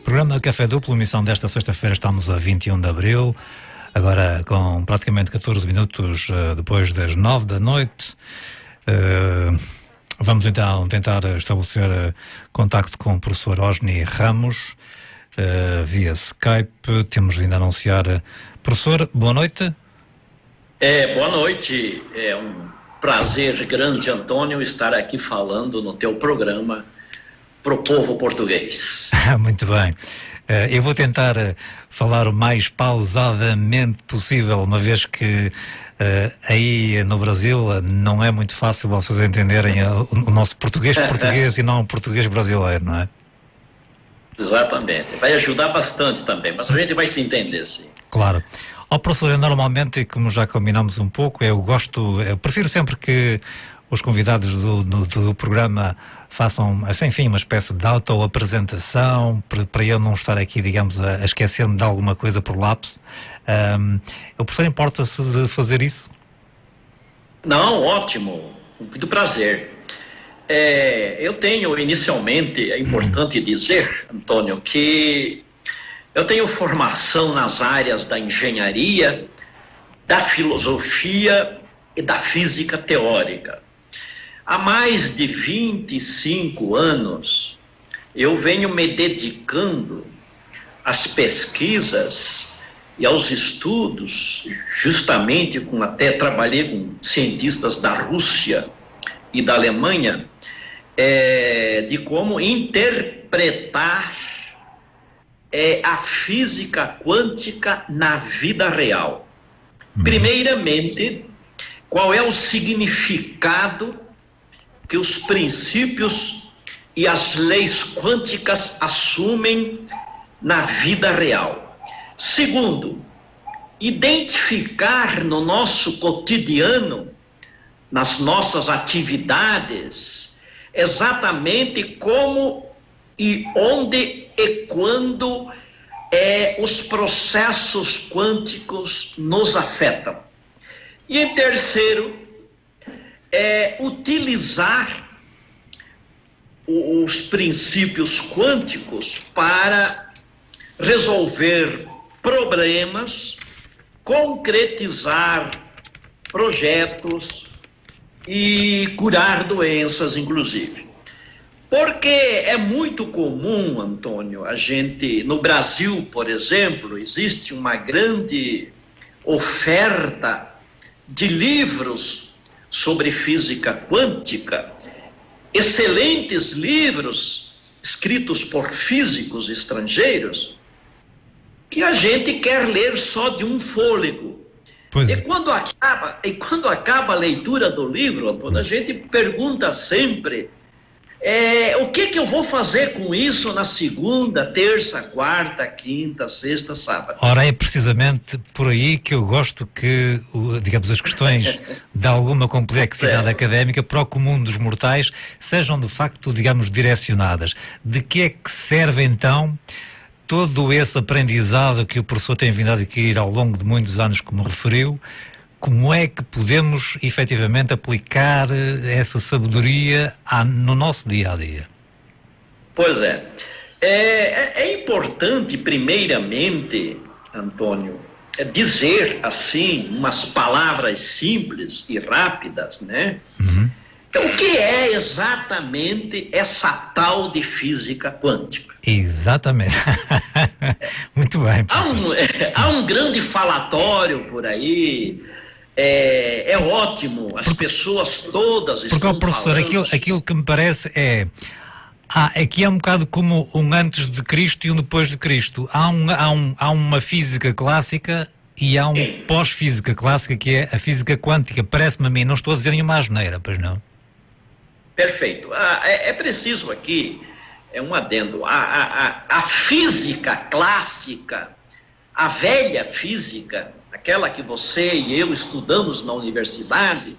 Programa Café Duplo, emissão desta sexta-feira, estamos a 21 de abril, agora com praticamente 14 minutos depois das 9 da noite. Vamos então tentar estabelecer contacto com o professor Osni Ramos via Skype. Temos vindo a anunciar. Professor, boa noite. Boa noite. É um prazer grande, Antônio, estar aqui falando no teu programa para o povo português. Muito bem. Eu vou tentar falar o mais pausadamente possível, uma vez que aí no Brasil não é muito fácil vocês entenderem o nosso português e não o português brasileiro, não é? Exatamente. Vai ajudar bastante também, mas a gente vai se entender, sim. Claro. Professor, eu normalmente, como já combinamos um pouco, eu prefiro sempre que os convidados do programa façam, assim, enfim, uma espécie de auto-apresentação, para eu não estar aqui, digamos, a esquecer-me de alguma coisa por lapso. O professor importa-se de fazer isso? Não, ótimo, com muito prazer. Eu tenho, inicialmente, é importante dizer, Antônio, que eu tenho formação nas áreas da engenharia, da filosofia e da física teórica. Há mais de 25 anos, eu venho me dedicando às pesquisas e aos estudos, justamente até trabalhei com cientistas da Rússia e da Alemanha, de como interpretar a física quântica na vida real. Primeiramente, qual é o significado que os princípios e as leis quânticas assumem na vida real. Segundo, identificar no nosso cotidiano, nas nossas atividades, exatamente como e onde e quando os processos quânticos nos afetam. E em terceiro, utilizar os princípios quânticos para resolver problemas, concretizar projetos e curar doenças, inclusive. Porque é muito comum, Antônio, no Brasil, por exemplo, existe uma grande oferta de livros sobre física quântica, excelentes livros escritos por físicos estrangeiros, que a gente quer ler só de um fôlego. E quando acaba a leitura do livro, Antônio, a gente pergunta sempre, o que eu vou fazer com isso na segunda, terça, quarta, quinta, sexta, sábado? Ora, é precisamente por aí que eu gosto que, digamos, as questões de alguma complexidade académica para o comum dos mortais sejam de facto, digamos, direcionadas. De que é que serve então todo esse aprendizado que o professor tem vindo a adquirir ao longo de muitos anos, como referiu? Como é que podemos efetivamente aplicar essa sabedoria no nosso dia-a-dia? Pois é importante, primeiramente, Antônio, dizer assim, umas palavras simples e rápidas, né? O que é exatamente essa tal de física quântica? Exatamente. Muito bem. Há um grande falatório por aí. É ótimo, as pessoas todas estão falando. Porque, professor, aquilo que me parece aqui é um bocado como um antes de Cristo e um depois de Cristo. Há uma física clássica e há um pós-física clássica, que é a física quântica. Parece-me a mim, não estou a dizer nenhuma asneira, pois não? Perfeito. É preciso aqui, um adendo. A física clássica, a velha física, aquela que você e eu estudamos na universidade,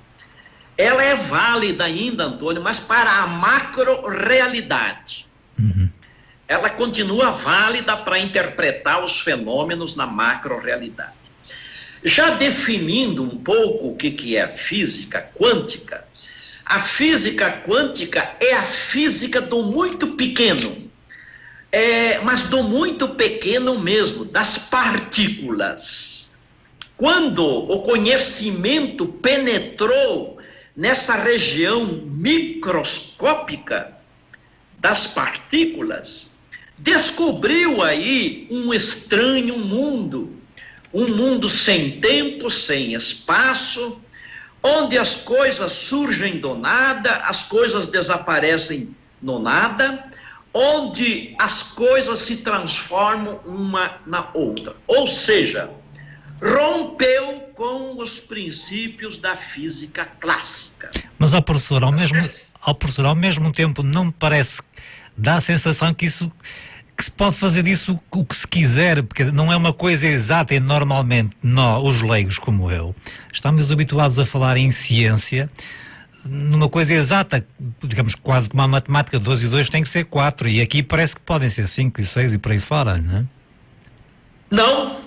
ela é válida ainda, Antônio, mas para a macro-realidade. Ela continua válida para interpretar os fenômenos na macro-realidade. Já definindo um pouco o que é física quântica, a física quântica é a física do muito pequeno. mas do muito pequeno mesmo, das partículas. Quando o conhecimento penetrou nessa região microscópica das partículas, descobriu aí um estranho mundo, um mundo sem tempo, sem espaço, onde as coisas surgem do nada, as coisas desaparecem no nada, onde as coisas se transformam uma na outra. Ou seja, rompeu com os princípios da física clássica. Mas, professor, ao mesmo tempo, não me parece, dá a sensação que se pode fazer disso o que se quiser, porque não é uma coisa exata e normalmente nós, os leigos como eu, estamos habituados a falar em ciência, numa coisa exata, digamos quase como a matemática, 2 e 2 tem que ser 4, e aqui parece que podem ser 5 e 6 e por aí fora, não é? Não,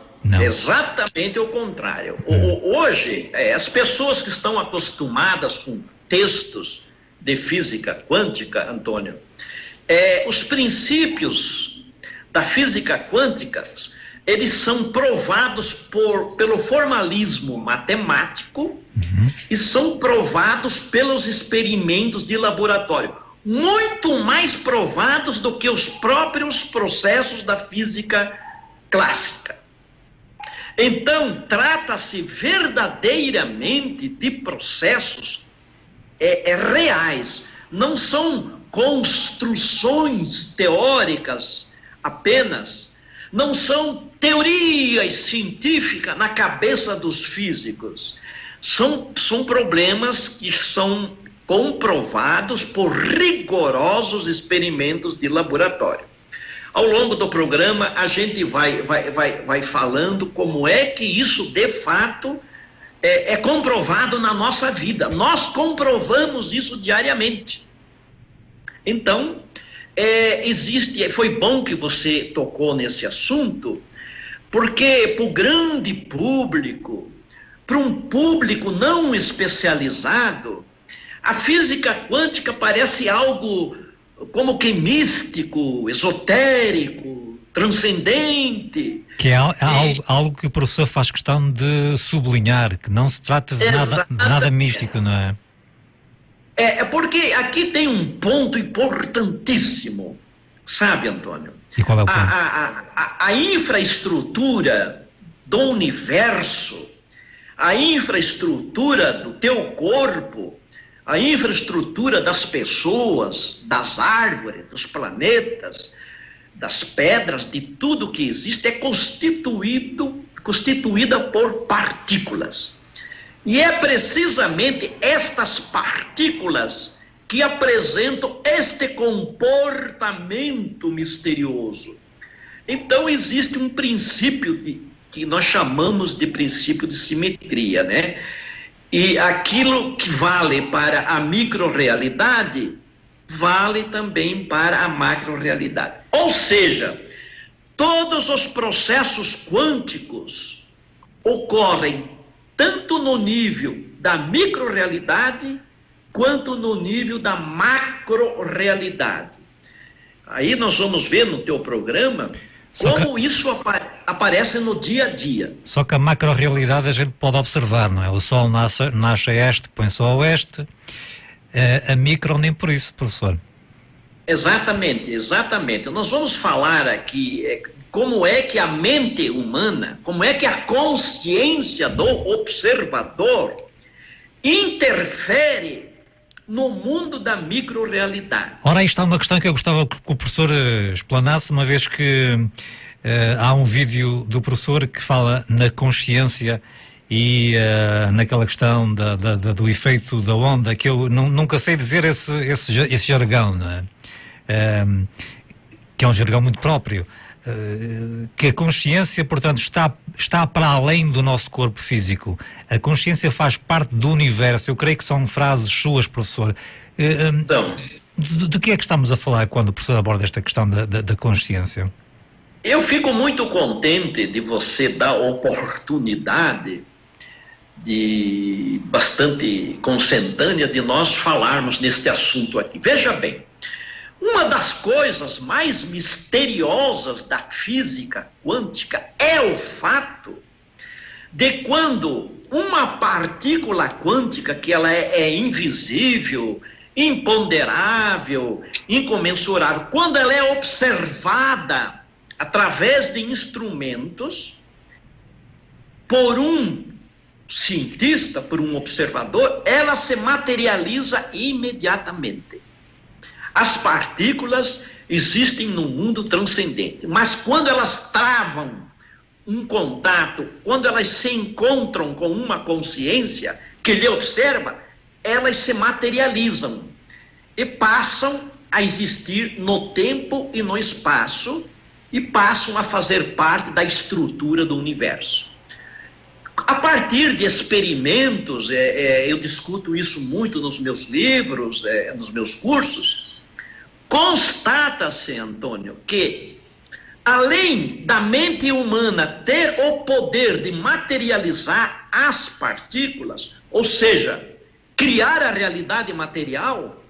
exatamente o contrário. Hoje, as pessoas que estão acostumadas com textos de física quântica, Antônio, os princípios da física quântica, eles são provados pelo formalismo matemático e são provados pelos experimentos de laboratório, muito mais provados do que os próprios processos da física clássica. Então, trata-se verdadeiramente de processos reais, não são construções teóricas apenas, não são teorias científicas na cabeça dos físicos, são problemas que são comprovados por rigorosos experimentos de laboratório. Ao longo do programa, a gente vai falando como é que isso, de fato, é comprovado na nossa vida. Nós comprovamos isso diariamente. Então, foi bom que você tocou nesse assunto, porque para o grande público, para um público não especializado, a física quântica parece algo como que místico, esotérico, transcendente. Que é algo que o professor faz questão de sublinhar, que não se trata de nada místico, não é? Porque aqui tem um ponto importantíssimo, sabe, Antônio? E qual é o ponto? A infraestrutura do universo, a infraestrutura do teu corpo, a infraestrutura das pessoas, das árvores, dos planetas, das pedras, de tudo que existe, é constituída por partículas. E é precisamente estas partículas que apresentam este comportamento misterioso. Então existe um princípio que nós chamamos de princípio de simetria, né? E aquilo que vale para a microrrealidade, vale também para a macrorrealidade. Ou seja, todos os processos quânticos ocorrem tanto no nível da microrrealidade, quanto no nível da macrorrealidade. Aí nós vamos ver no teu programa como isso aparece no dia a dia. Só que a macro-realidade a gente pode observar, não é? O Sol nasce a este, põe-se a oeste. A micro nem por isso, professor. Exatamente. Nós vamos falar aqui como é que a mente humana, como é que a consciência do observador interfere no mundo da micro-realidade. Ora, aí está uma questão que eu gostava que o professor explanasse, uma vez que há um vídeo do professor que fala na consciência e naquela questão do efeito da onda, que eu nunca sei dizer esse jargão, não é? Que é um jargão muito próprio. Que a consciência, portanto, está para além do nosso corpo físico. A consciência faz parte do universo. Eu creio que são frases suas, professor. Então, de que é que estamos a falar quando o professor aborda esta questão da consciência? Eu fico muito contente de você dar a oportunidade bastante consentânea de nós falarmos neste assunto aqui. Veja bem, Uma das coisas mais misteriosas da física quântica é o fato de quando uma partícula quântica, que ela é invisível, imponderável, incomensurável, quando ela é observada através de instrumentos por um cientista, por um observador, ela se materializa imediatamente. As partículas existem no mundo transcendente, mas quando elas travam um contato, quando elas se encontram com uma consciência que lhe observa, elas se materializam e passam a existir no tempo e no espaço e passam a fazer parte da estrutura do universo. A partir de experimentos, eu discuto isso muito nos meus livros, nos meus cursos, constata-se, Antônio, que além da mente humana ter o poder de materializar as partículas, ou seja, criar a realidade material,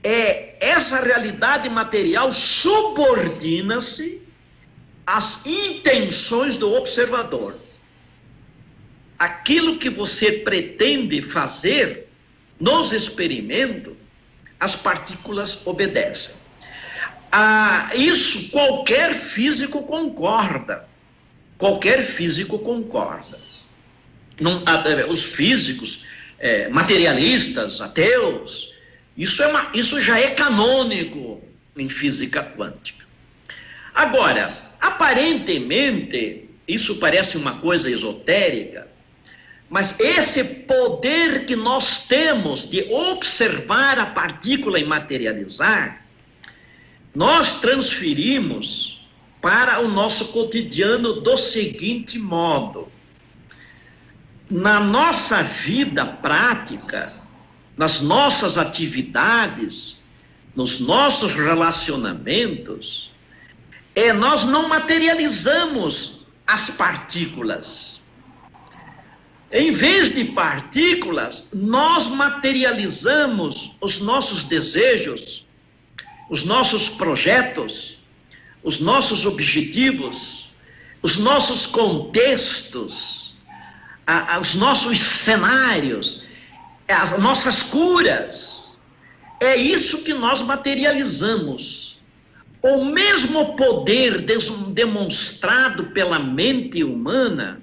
essa realidade material subordina-se às intenções do observador. Aquilo que você pretende fazer nos experimentos, as partículas obedecem. Isso qualquer físico concorda. Qualquer físico concorda. Os físicos materialistas, ateus, isso já é canônico em física quântica. Agora, aparentemente, isso parece uma coisa esotérica, mas esse poder que nós temos de observar a partícula e materializar, nós transferimos para o nosso cotidiano do seguinte modo: na nossa vida prática, nas nossas atividades, nos nossos relacionamentos, nós não materializamos as partículas. Em vez de partículas, nós materializamos os nossos desejos, os nossos projetos, os nossos objetivos, os nossos contextos, os nossos cenários, as nossas curas. É isso que nós materializamos. O mesmo poder demonstrado pela mente humana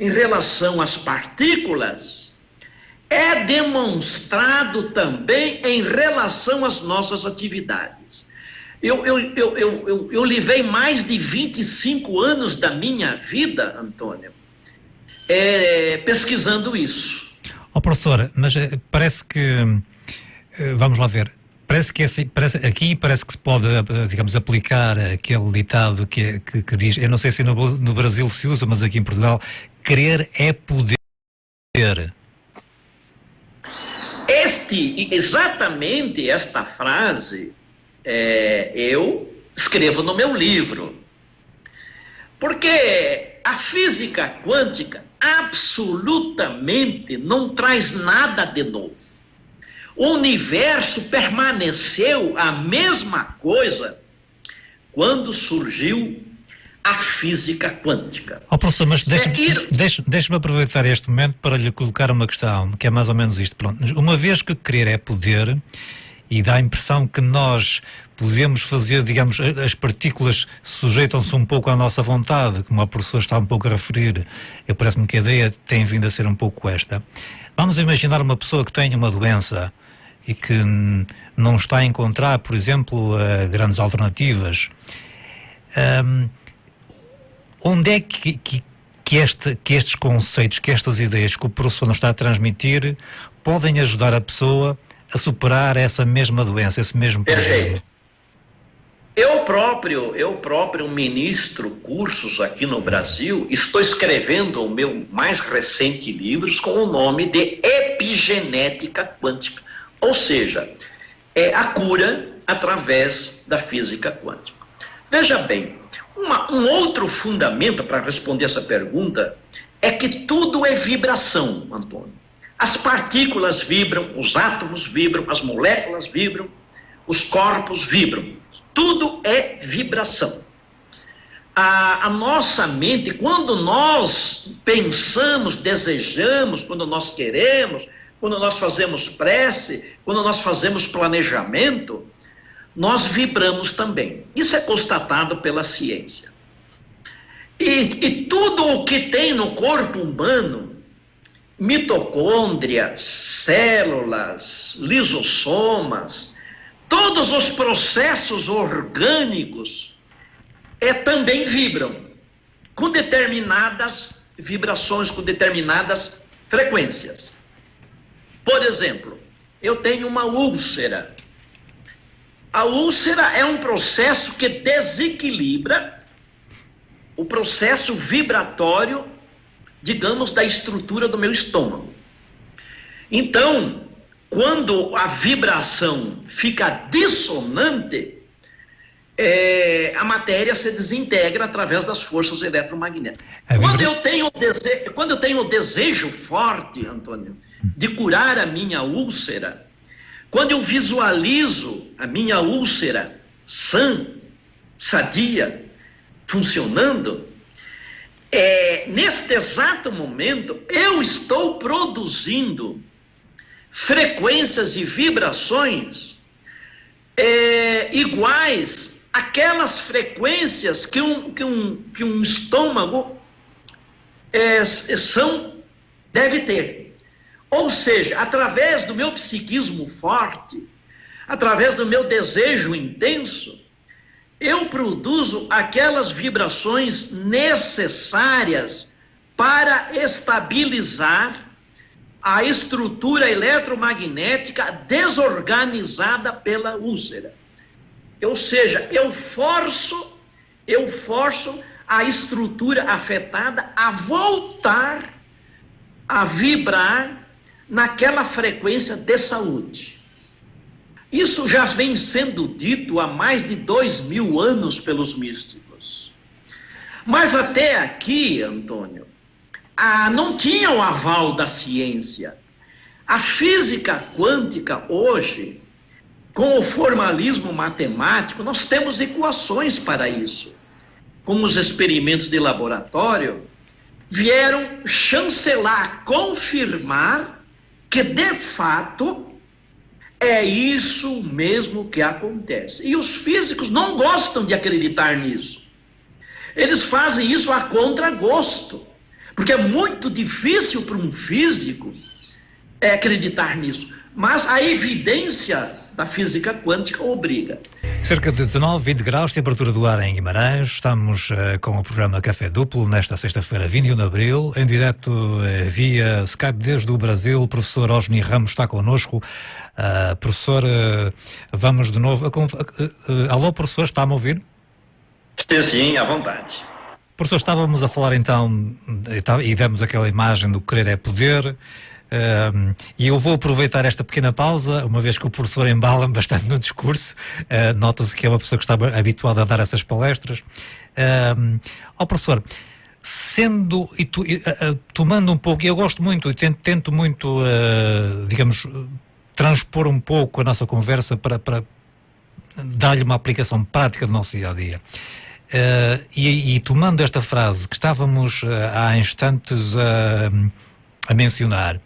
em relação às partículas, é demonstrado também em relação às nossas atividades. Eu levei mais de 25 anos da minha vida, Antônio, pesquisando isso. Professor, mas parece que, vamos lá ver, parece que parece que se pode, digamos, aplicar aquele ditado que diz, eu não sei se no Brasil se usa, mas aqui em Portugal, querer é poder. Exatamente esta frase eu escrevo no meu livro. Porque a física quântica absolutamente não traz nada de novo. O universo permaneceu a mesma coisa quando surgiu a física quântica. Professor, mas deixe-me aproveitar este momento para lhe colocar uma questão, que é mais ou menos isto. Pronto. Uma vez que querer é poder, e dá a impressão que nós podemos fazer, digamos, as partículas sujeitam-se um pouco à nossa vontade, como a professora está um pouco a referir, parece-me que a ideia tem vindo a ser um pouco esta. Vamos imaginar uma pessoa que tem uma doença e que não está a encontrar, por exemplo, grandes alternativas. Onde é que estes conceitos, que estas ideias que o professor nos está a transmitir podem ajudar a pessoa a superar essa mesma doença, esse mesmo problema? Perfeito. Eu próprio ministro cursos aqui no Brasil, estou escrevendo o meu mais recente livro com o nome de Epigenética Quântica, ou seja, a cura através da física quântica. Veja bem, um outro fundamento para responder essa pergunta é que tudo é vibração, Antônio. As partículas vibram, os átomos vibram, as moléculas vibram, os corpos vibram. Tudo é vibração. A nossa mente, quando nós pensamos, desejamos, quando nós queremos, quando nós fazemos prece, quando nós fazemos planejamento, nós vibramos também. Isso é constatado pela ciência. E tudo o que tem no corpo humano, mitocôndrias, células, lisossomas, todos os processos orgânicos também vibram com determinadas vibrações, com determinadas frequências. Por exemplo, eu tenho uma úlcera. A úlcera é um processo que desequilibra o processo vibratório, digamos, da estrutura do meu estômago. Então, quando a vibração fica dissonante, a matéria se desintegra através das forças eletromagnéticas. Quando eu tenho o desejo forte, Antônio, de curar a minha úlcera, quando eu visualizo a minha úlcera sã, sadia, funcionando, neste exato momento, eu estou produzindo frequências e vibrações iguais àquelas frequências que um estômago deve ter. Ou seja, através do meu psiquismo forte, através do meu desejo intenso, eu produzo aquelas vibrações necessárias para estabilizar a estrutura eletromagnética desorganizada pela úlcera. Ou seja, eu forço a estrutura afetada a voltar a vibrar naquela frequência de saúde. Isso já vem sendo dito há mais de 2000 anos pelos místicos. Mas até aqui, Antônio, não tinha o aval da ciência. A física quântica hoje, com o formalismo matemático, nós temos equações para isso. Como os experimentos de laboratório vieram chancelar, confirmar que de fato é isso mesmo que acontece. E os físicos não gostam de acreditar nisso. Eles fazem isso a contragosto, porque é muito difícil para um físico acreditar nisso. Mas a evidência da física quântica obriga. Cerca de 19, 20 graus, temperatura do ar em Guimarães. Estamos com o programa Café Duplo, nesta sexta-feira, 21 de abril, em direto via Skype desde o Brasil. O professor Osni Ramos está connosco. Professor, vamos de novo. Alô, professor, está-me a ouvir? Sim, à vontade. Professor, estávamos a falar então, e demos aquela imagem do querer é poder. E eu vou aproveitar esta pequena pausa, uma vez que o professor embala-me bastante no discurso. Nota-se que é uma pessoa que está habituada a dar essas palestras. Professor, tomando um pouco, e eu gosto muito, e tento muito, digamos, transpor um pouco a nossa conversa para dar-lhe uma aplicação prática do nosso dia-a-dia. E tomando esta frase que estávamos há instantes a mencionar,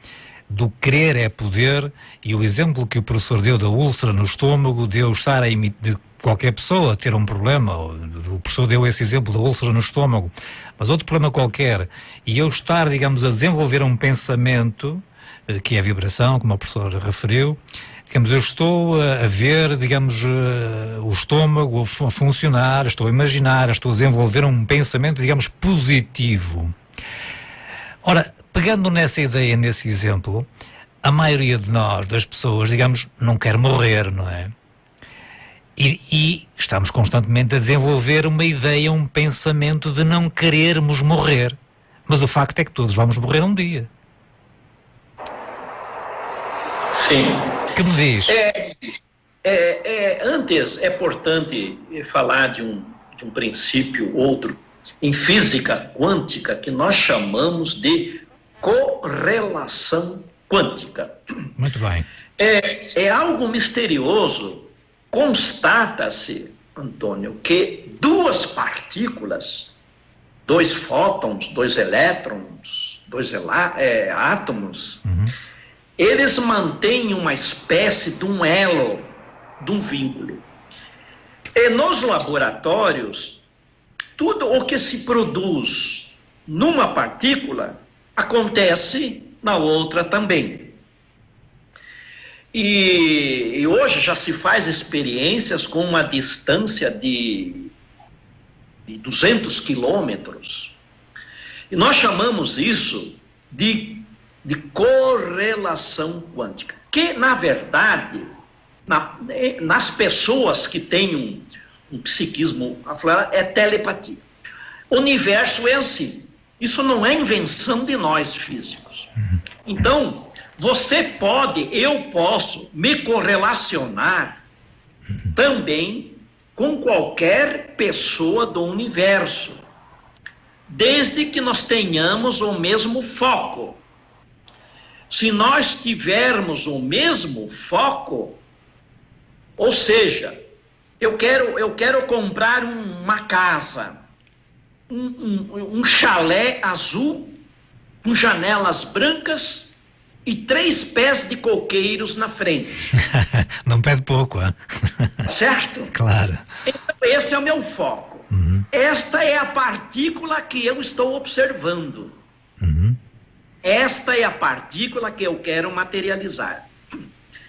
do querer é poder, e o exemplo que o professor deu da úlcera no estômago, de eu estar de qualquer pessoa ter um problema, o professor deu esse exemplo da úlcera no estômago, mas outro problema qualquer, e eu estar, digamos, a desenvolver um pensamento, que é a vibração, como o professor referiu, digamos, eu estou a ver, digamos, o estômago a funcionar, estou a imaginar, estou a desenvolver um pensamento, digamos, positivo. Ora, pegando nessa ideia, nesse exemplo, a maioria de nós, das pessoas, digamos, não quer morrer, não é? E estamos constantemente a desenvolver uma ideia, um pensamento de não querermos morrer. Mas o facto é que todos vamos morrer um dia. Sim. Que me diz? Antes, é importante falar de um princípio, outro, em física quântica, que nós chamamos de correlação quântica. Muito bem. É algo misterioso constata-se, Antônio, que duas partículas, dois fótons, dois elétrons, átomos, eles mantêm uma espécie de um elo, de um vínculo. E nos laboratórios, tudo o que se produz numa partícula acontece na outra também. E hoje já se faz experiências com uma distância de 200 quilômetros. E nós chamamos isso de correlação quântica, que, na verdade, nas pessoas que têm um psiquismo aflorado, é telepatia. O universo é assim. Isso não é invenção de nós físicos. Então, eu posso me correlacionar também com qualquer pessoa do universo, desde que nós tenhamos o mesmo foco. Se nós tivermos o mesmo foco, ou seja, eu quero comprar uma casa, um chalé azul, com janelas brancas e 3 pés de coqueiros na frente. Não pede pouco, hein? Certo? Claro. Então, esse é o meu foco. Esta é a partícula que eu estou observando. Esta é a partícula que eu quero materializar.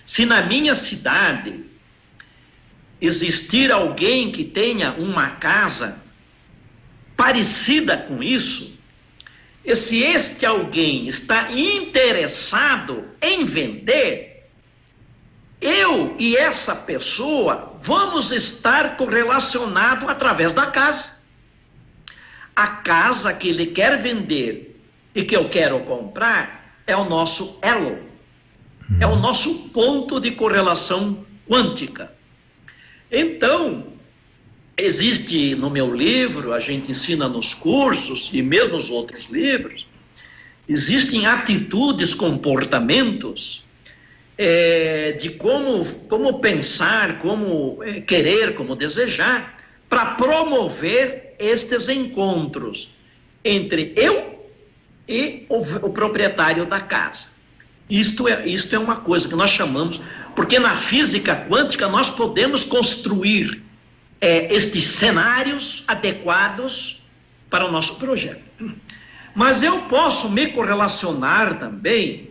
Se na minha cidade existir alguém que tenha uma casa parecida com isso, e se este alguém está interessado em vender, eu e essa pessoa vamos estar correlacionados através da casa. A casa que ele quer vender e que eu quero comprar é o nosso elo, é o nosso ponto de correlação quântica. Então, existe no meu livro, a gente ensina nos cursos e mesmo nos outros livros, existem atitudes, comportamentos de como pensar, como querer, como desejar, para promover estes encontros entre eu e o proprietário da casa. Isto é uma coisa que nós chamamos, porque na física quântica nós podemos construir estes cenários adequados para o nosso projeto. Mas eu posso me correlacionar também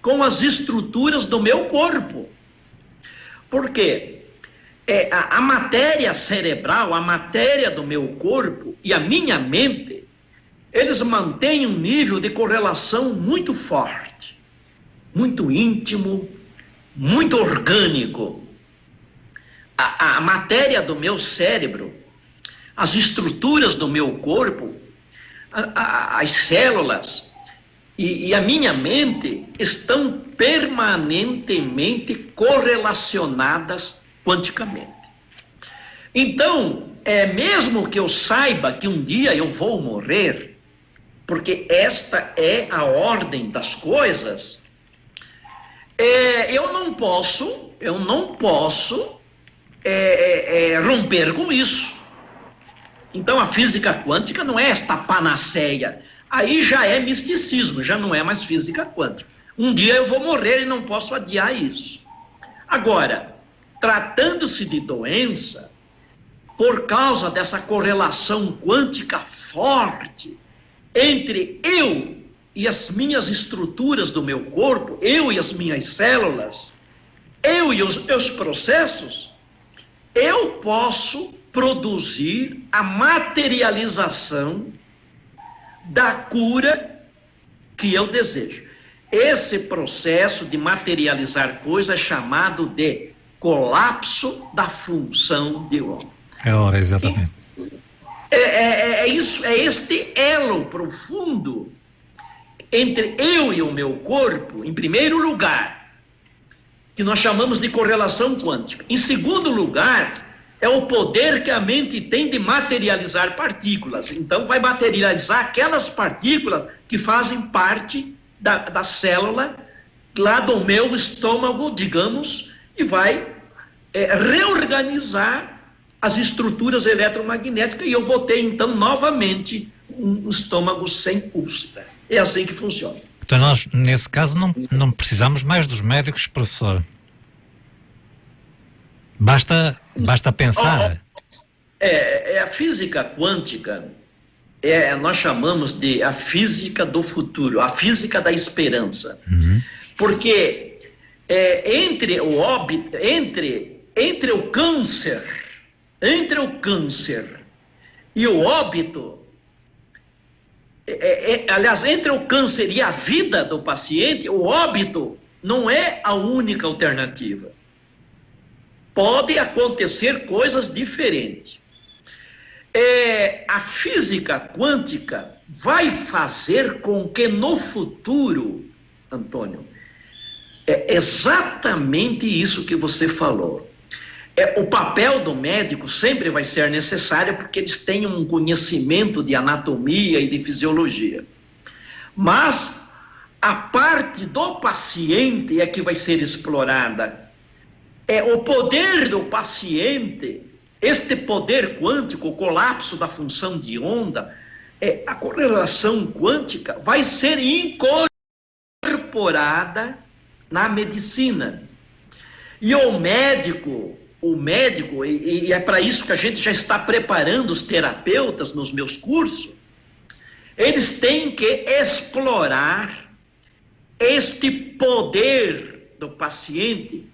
com as estruturas do meu corpo. Porque a matéria cerebral, a matéria do meu corpo e a minha mente, eles mantêm um nível de correlação muito forte, muito íntimo, muito orgânico. A matéria do meu cérebro, as estruturas do meu corpo, as células e a minha mente estão permanentemente correlacionadas quanticamente. Então, mesmo que eu saiba que um dia eu vou morrer, porque esta é a ordem das coisas, eu não posso romper com isso. Então a física quântica não é esta panaceia, aí já é misticismo, já não é mais física quântica. Um dia eu vou morrer e não posso adiar isso. Agora, tratando-se de doença, por causa dessa correlação quântica forte entre eu e as minhas estruturas do meu corpo, eu e as minhas células, eu e os meus processos, eu posso produzir a materialização da cura que eu desejo. Esse processo de materializar coisas é chamado de colapso da função de homem. É hora, exatamente. Isso, é este elo profundo entre eu e o meu corpo, em primeiro lugar, que nós chamamos de correlação quântica. Em segundo lugar, é o poder que a mente tem de materializar partículas. Então, vai materializar aquelas partículas que fazem parte da célula lá do meu estômago, digamos, e vai reorganizar as estruturas eletromagnéticas e eu vou ter, então, novamente um estômago sem úlcera. É assim que funciona. Então nós, nesse caso, não precisamos mais dos médicos, professor. Basta pensar. A física quântica, nós chamamos de a física do futuro, a física da esperança. Uhum. Porque entre o câncer e o óbito, aliás, entre o câncer e a vida do paciente, o óbito não é a única alternativa. Pode acontecer coisas diferentes. A física quântica vai fazer com que no futuro, Antônio, é exatamente isso que você falou. O papel do médico sempre vai ser necessário porque eles têm um conhecimento de anatomia e de fisiologia. Mas a parte do paciente é que vai ser explorada. O poder do paciente, este poder quântico, o colapso da função de onda, a correlação quântica vai ser incorporada na medicina. E o médico, e é para isso que a gente já está preparando os terapeutas nos meus cursos, eles têm que explorar este poder do paciente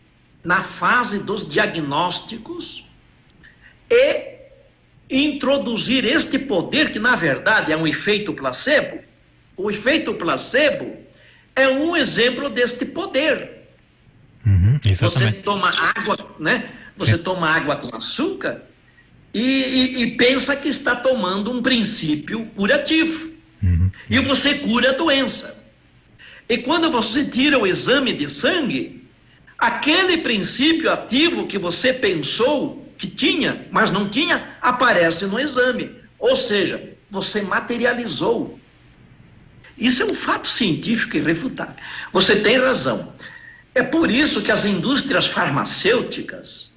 na fase dos diagnósticos e introduzir este poder que, na verdade, é um efeito placebo. O efeito placebo é um exemplo deste poder. Uhum, exatamente. Você toma água, né? Você toma água com açúcar e pensa que está tomando um princípio curativo. Uhum. E você cura a doença. E quando você tira o exame de sangue, aquele princípio ativo que você pensou que tinha, mas não tinha, aparece no exame. Ou seja, você materializou. Isso é um fato científico irrefutável. Você tem razão. É por isso que as indústrias farmacêuticas,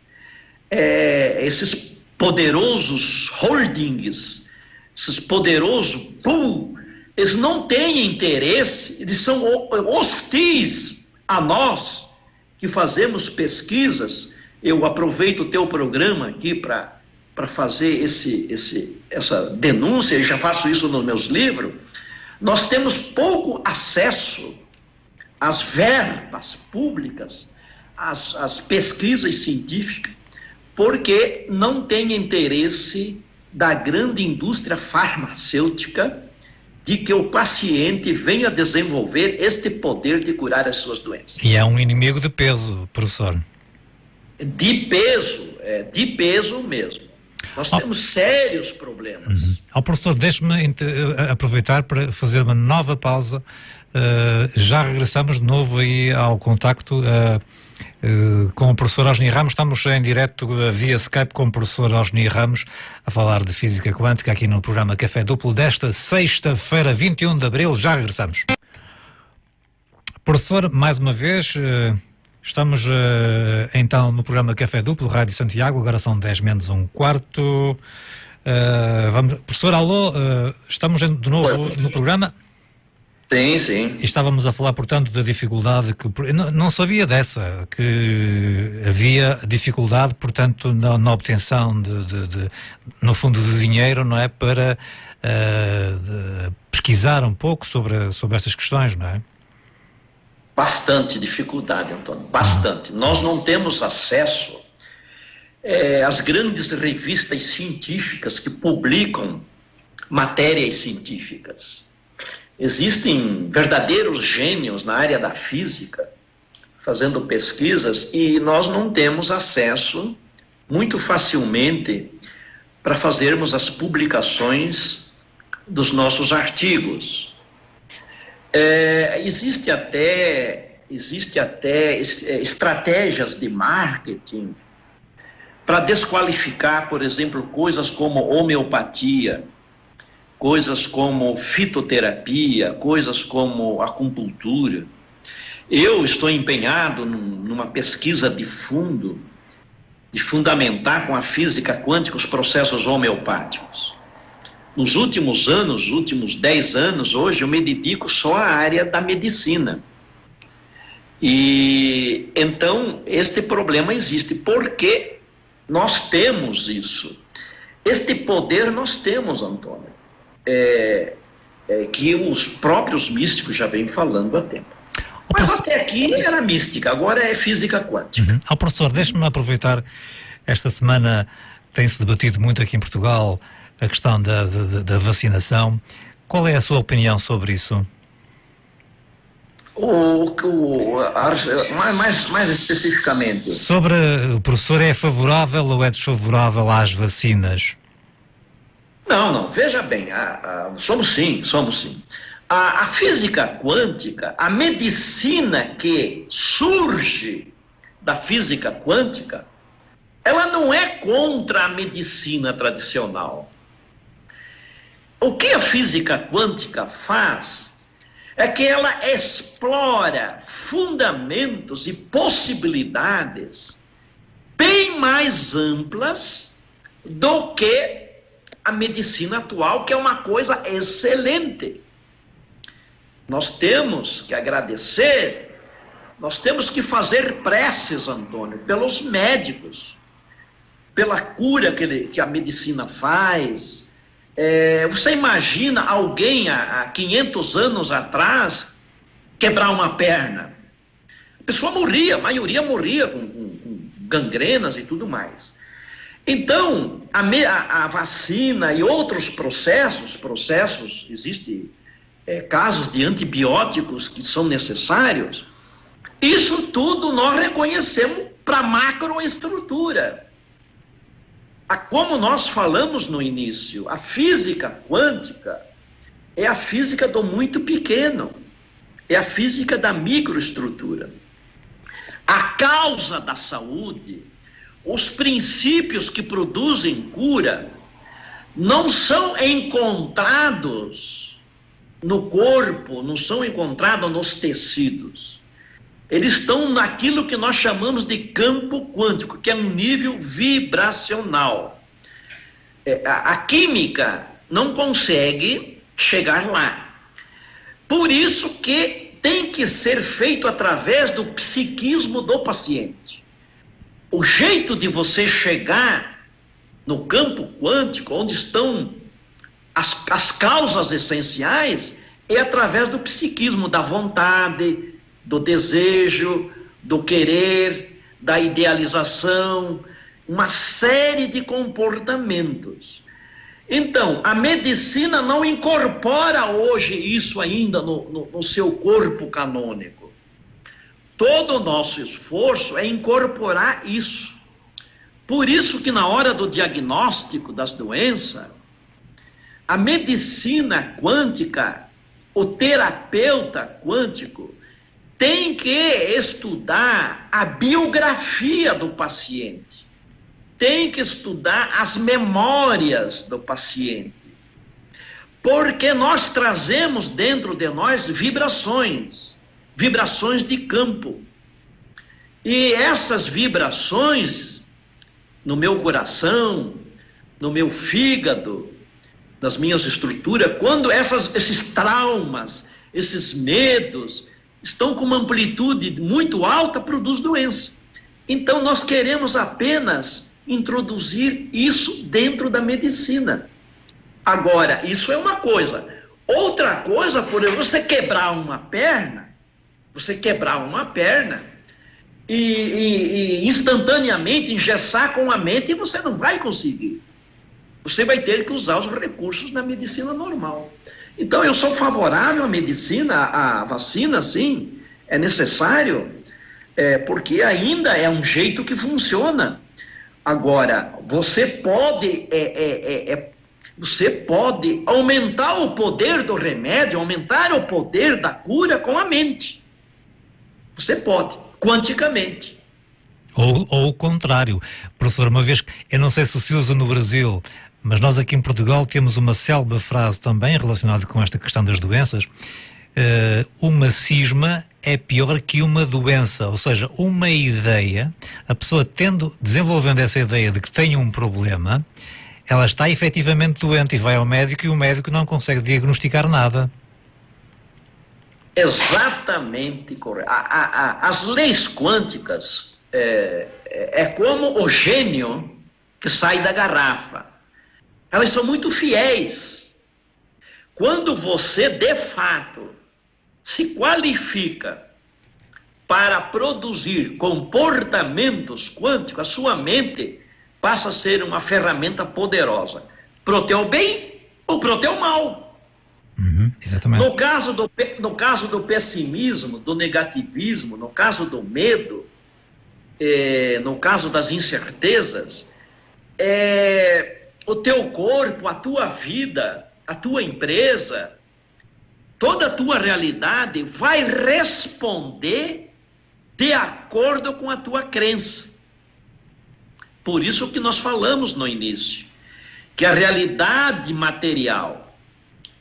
esses poderosos holdings, esses poderosos pool, eles não têm interesse, eles são hostis a nós que fazemos pesquisas. Eu aproveito o teu programa aqui para fazer essa denúncia, e já faço isso nos meus livros. Nós temos pouco acesso às verbas públicas, às pesquisas científicas, porque não tem interesse da grande indústria farmacêutica de que o paciente venha desenvolver este poder de curar as suas doenças. E é um inimigo de peso, professor. De peso mesmo. Nós temos sérios problemas. Professor, deixe-me aproveitar para fazer uma nova pausa. Já regressamos de novo aí ao contacto com o professor Osni Ramos. Estamos em direto via Skype com o professor Osni Ramos a falar de física quântica aqui no programa Café Duplo desta sexta-feira, 21 de abril. Já regressamos. Professor, mais uma vez, estamos então no programa Café Duplo, Rádio Santiago, agora são 10:45. Professor, alô, estamos de novo no programa? Sim, sim. E estávamos a falar, portanto, da dificuldade que... Não sabia dessa, que havia dificuldade, portanto, na obtenção no fundo, de dinheiro, não é? Para pesquisar um pouco sobre essas questões, não é? Bastante dificuldade, Antônio, bastante. Nós não temos acesso às grandes revistas científicas que publicam matérias científicas. Existem verdadeiros gênios na área da física fazendo pesquisas e nós não temos acesso muito facilmente para fazermos as publicações dos nossos artigos. Existe até estratégias de marketing para desqualificar, por exemplo, coisas como homeopatia, coisas como fitoterapia, coisas como acupuntura. Eu estou empenhado numa pesquisa de fundo de fundamentar com a física quântica os processos homeopáticos. Nos últimos anos, últimos 10 anos, hoje eu me dedico só à área da medicina. E então este problema existe, porque nós temos isso. Este poder nós temos, Antônio, que os próprios místicos já vêm falando há tempo. Mas até aqui era mística, agora é física quântica. Professor, deixe-me aproveitar, esta semana tem-se debatido muito aqui em Portugal a questão da vacinação. Qual é a sua opinião sobre isso? Mais especificamente. Sobre o professor é favorável ou é desfavorável às vacinas? Não, veja bem, somos sim. A física quântica, a medicina que surge da física quântica, ela não é contra a medicina tradicional. O que a física quântica faz é que ela explora fundamentos e possibilidades bem mais amplas do que a medicina atual, que é uma coisa excelente. Nós temos que agradecer, nós temos que fazer preces, Antônio, pelos médicos, pela cura que a medicina faz. Você imagina alguém há 500 anos atrás quebrar uma perna? A pessoa morria, a maioria morria com gangrenas e tudo mais. Então, a vacina e outros processos, existem casos de antibióticos que são necessários, isso tudo nós reconhecemos para a macroestrutura. Como nós falamos no início, a física quântica é a física do muito pequeno, é a física da microestrutura. A causa da saúde, os princípios que produzem cura, não são encontrados no corpo, não são encontrados nos tecidos. Eles estão naquilo que nós chamamos de campo quântico, que é um nível vibracional. A química não consegue chegar lá. Por isso que tem que ser feito através do psiquismo do paciente. O jeito de você chegar no campo quântico, onde estão as causas essenciais, é através do psiquismo, da vontade, do desejo, do querer, da idealização, uma série de comportamentos. Então, a medicina não incorpora hoje isso ainda no seu corpo canônico. Todo o nosso esforço é incorporar isso. Por isso que na hora do diagnóstico das doenças, a medicina quântica, o terapeuta quântico, tem que estudar a biografia do paciente, tem que estudar as memórias do paciente, porque nós trazemos dentro de nós vibrações de campo, e essas vibrações no meu coração, no meu fígado, nas minhas estruturas, quando esses traumas, esses medos estão com uma amplitude muito alta, produz doença. Então nós queremos apenas introduzir isso dentro da medicina. Agora, isso é uma coisa. Outra coisa, por exemplo, você quebrar uma perna e instantaneamente engessar com a mente, você não vai conseguir. Você vai ter que usar os recursos da medicina normal. Então, eu sou favorável à medicina, à vacina, sim, é necessário, porque ainda é um jeito que funciona. Agora, você pode aumentar o poder do remédio, aumentar o poder da cura com a mente. Você pode, quanticamente. Ou o contrário. Professor, uma vez, eu não sei se usa no Brasil, mas nós aqui em Portugal temos uma célebre frase também relacionada com esta questão das doenças, uma cisma é pior que uma doença, ou seja, uma ideia, a pessoa desenvolvendo essa ideia de que tem um problema, ela está efetivamente doente e vai ao médico e o médico não consegue diagnosticar nada. Exatamente correto. As leis quânticas é como o gênio que sai da garrafa. Elas são muito fiéis. Quando você, de fato, se qualifica para produzir comportamentos quânticos, a sua mente passa a ser uma ferramenta poderosa, pro teu bem ou pro teu mal. Exatamente. No caso do pessimismo, do negativismo, no caso do medo, no caso das incertezas, o teu corpo, a tua vida, a tua empresa, toda a tua realidade vai responder de acordo com a tua crença. Por isso que nós falamos no início, que a realidade material,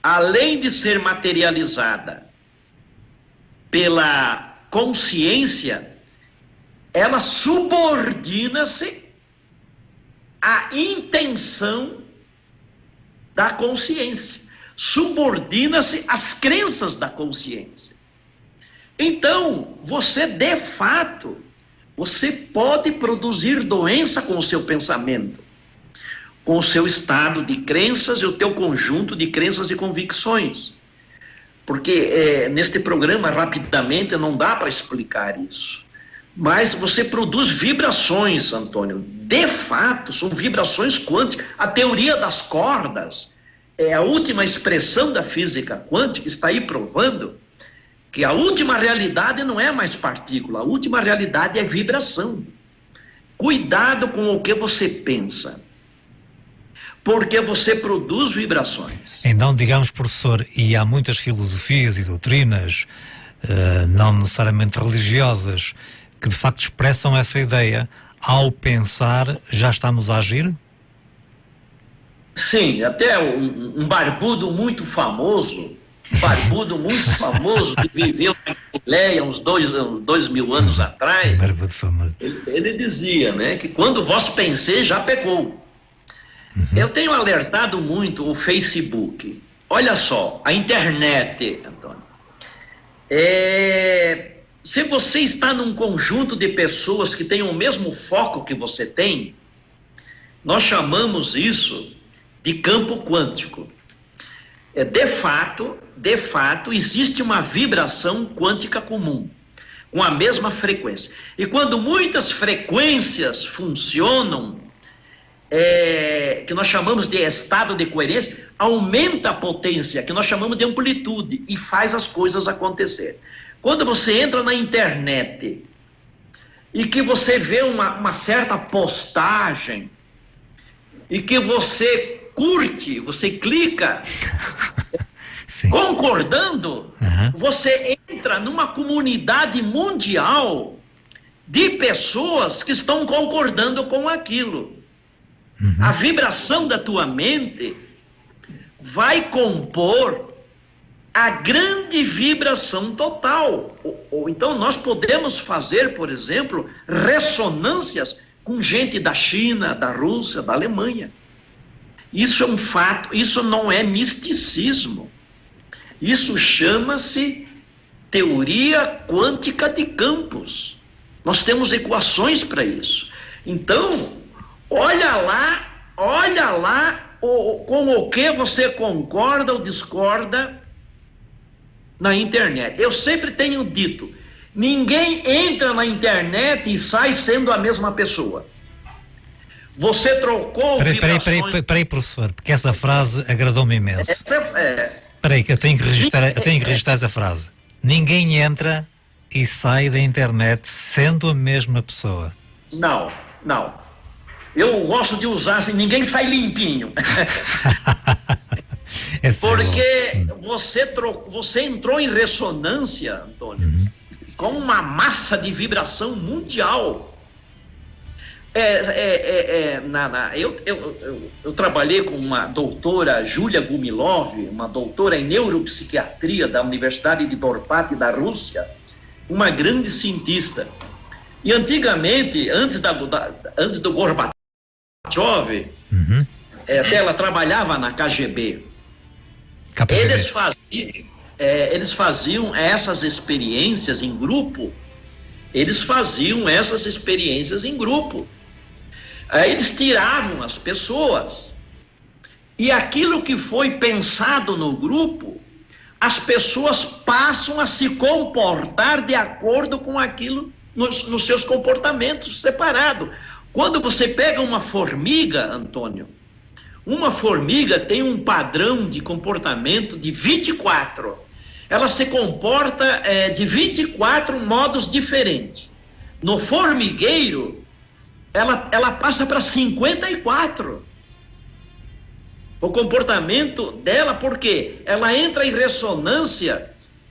além de ser materializada pela consciência, ela subordina-se à intenção da consciência, subordina-se às crenças da consciência. Então, você, de fato, você pode produzir doença com o seu pensamento, com o seu estado de crenças e o teu conjunto de crenças e convicções. Porque neste programa, rapidamente, não dá para explicar isso. Mas você produz vibrações, Antônio. De fato, são vibrações quânticas. A teoria das cordas é a última expressão da física quântica, está aí provando que a última realidade não é mais partícula, a última realidade é vibração. Cuidado com o que você pensa, porque você produz vibrações. Então, digamos, professor, e há muitas filosofias e doutrinas, não necessariamente religiosas, que de facto expressam essa ideia. Ao pensar, já estamos a agir? Sim, até um barbudo muito famoso, que viveu na Galileia uns 2.000 anos atrás, ele dizia, né, que quando vós penseis, já pecou. Eu tenho alertado muito o Facebook. Olha só, a internet, Antônio. Se você está num conjunto de pessoas que têm o mesmo foco que você tem, nós chamamos isso de campo quântico. De fato, existe uma vibração quântica comum, com a mesma frequência. E quando muitas frequências funcionam, que nós chamamos de estado de coerência, aumenta a potência, que nós chamamos de amplitude, e faz as coisas acontecer. Quando você entra na internet e que você vê uma certa postagem e que você curte, você clica concordando, você entra numa comunidade mundial de pessoas que estão concordando com aquilo. A vibração da tua mente vai compor a grande vibração total. Ou então nós podemos fazer, por exemplo, ressonâncias com gente da China, da Rússia, da Alemanha. Isso é um fato, isso não é misticismo. Isso chama-se teoria quântica de campos. Nós temos equações para isso. Então, olha lá com o que você concorda ou discorda na internet. Eu sempre tenho dito, ninguém entra na internet e sai sendo a mesma pessoa. Você trocou vibrações... Peraí, professor, porque essa frase agradou-me imenso. Peraí, que eu tenho que registrar essa frase. Ninguém entra e sai da internet sendo a mesma pessoa. Não. Eu gosto de usar assim, ninguém sai limpinho. Porque você entrou em ressonância, Antônio, com uma massa de vibração mundial. Eu trabalhei com uma doutora, Julia Gumilov, uma doutora em neuropsiquiatria da Universidade de Dorpat da Rússia, uma grande cientista. E antigamente, antes do Gorbachev, ela trabalhava na KGB. Eles faziam essas experiências em grupo. Aí eles tiravam as pessoas. E aquilo que foi pensado no grupo, as pessoas passam a se comportar de acordo com aquilo nos seus comportamentos separados. Quando você pega uma formiga, Antônio, uma formiga tem um padrão de comportamento de 24. Ela se comporta de 24 modos diferentes. No formigueiro, ela passa para 54. O comportamento dela, porque ela entra em ressonância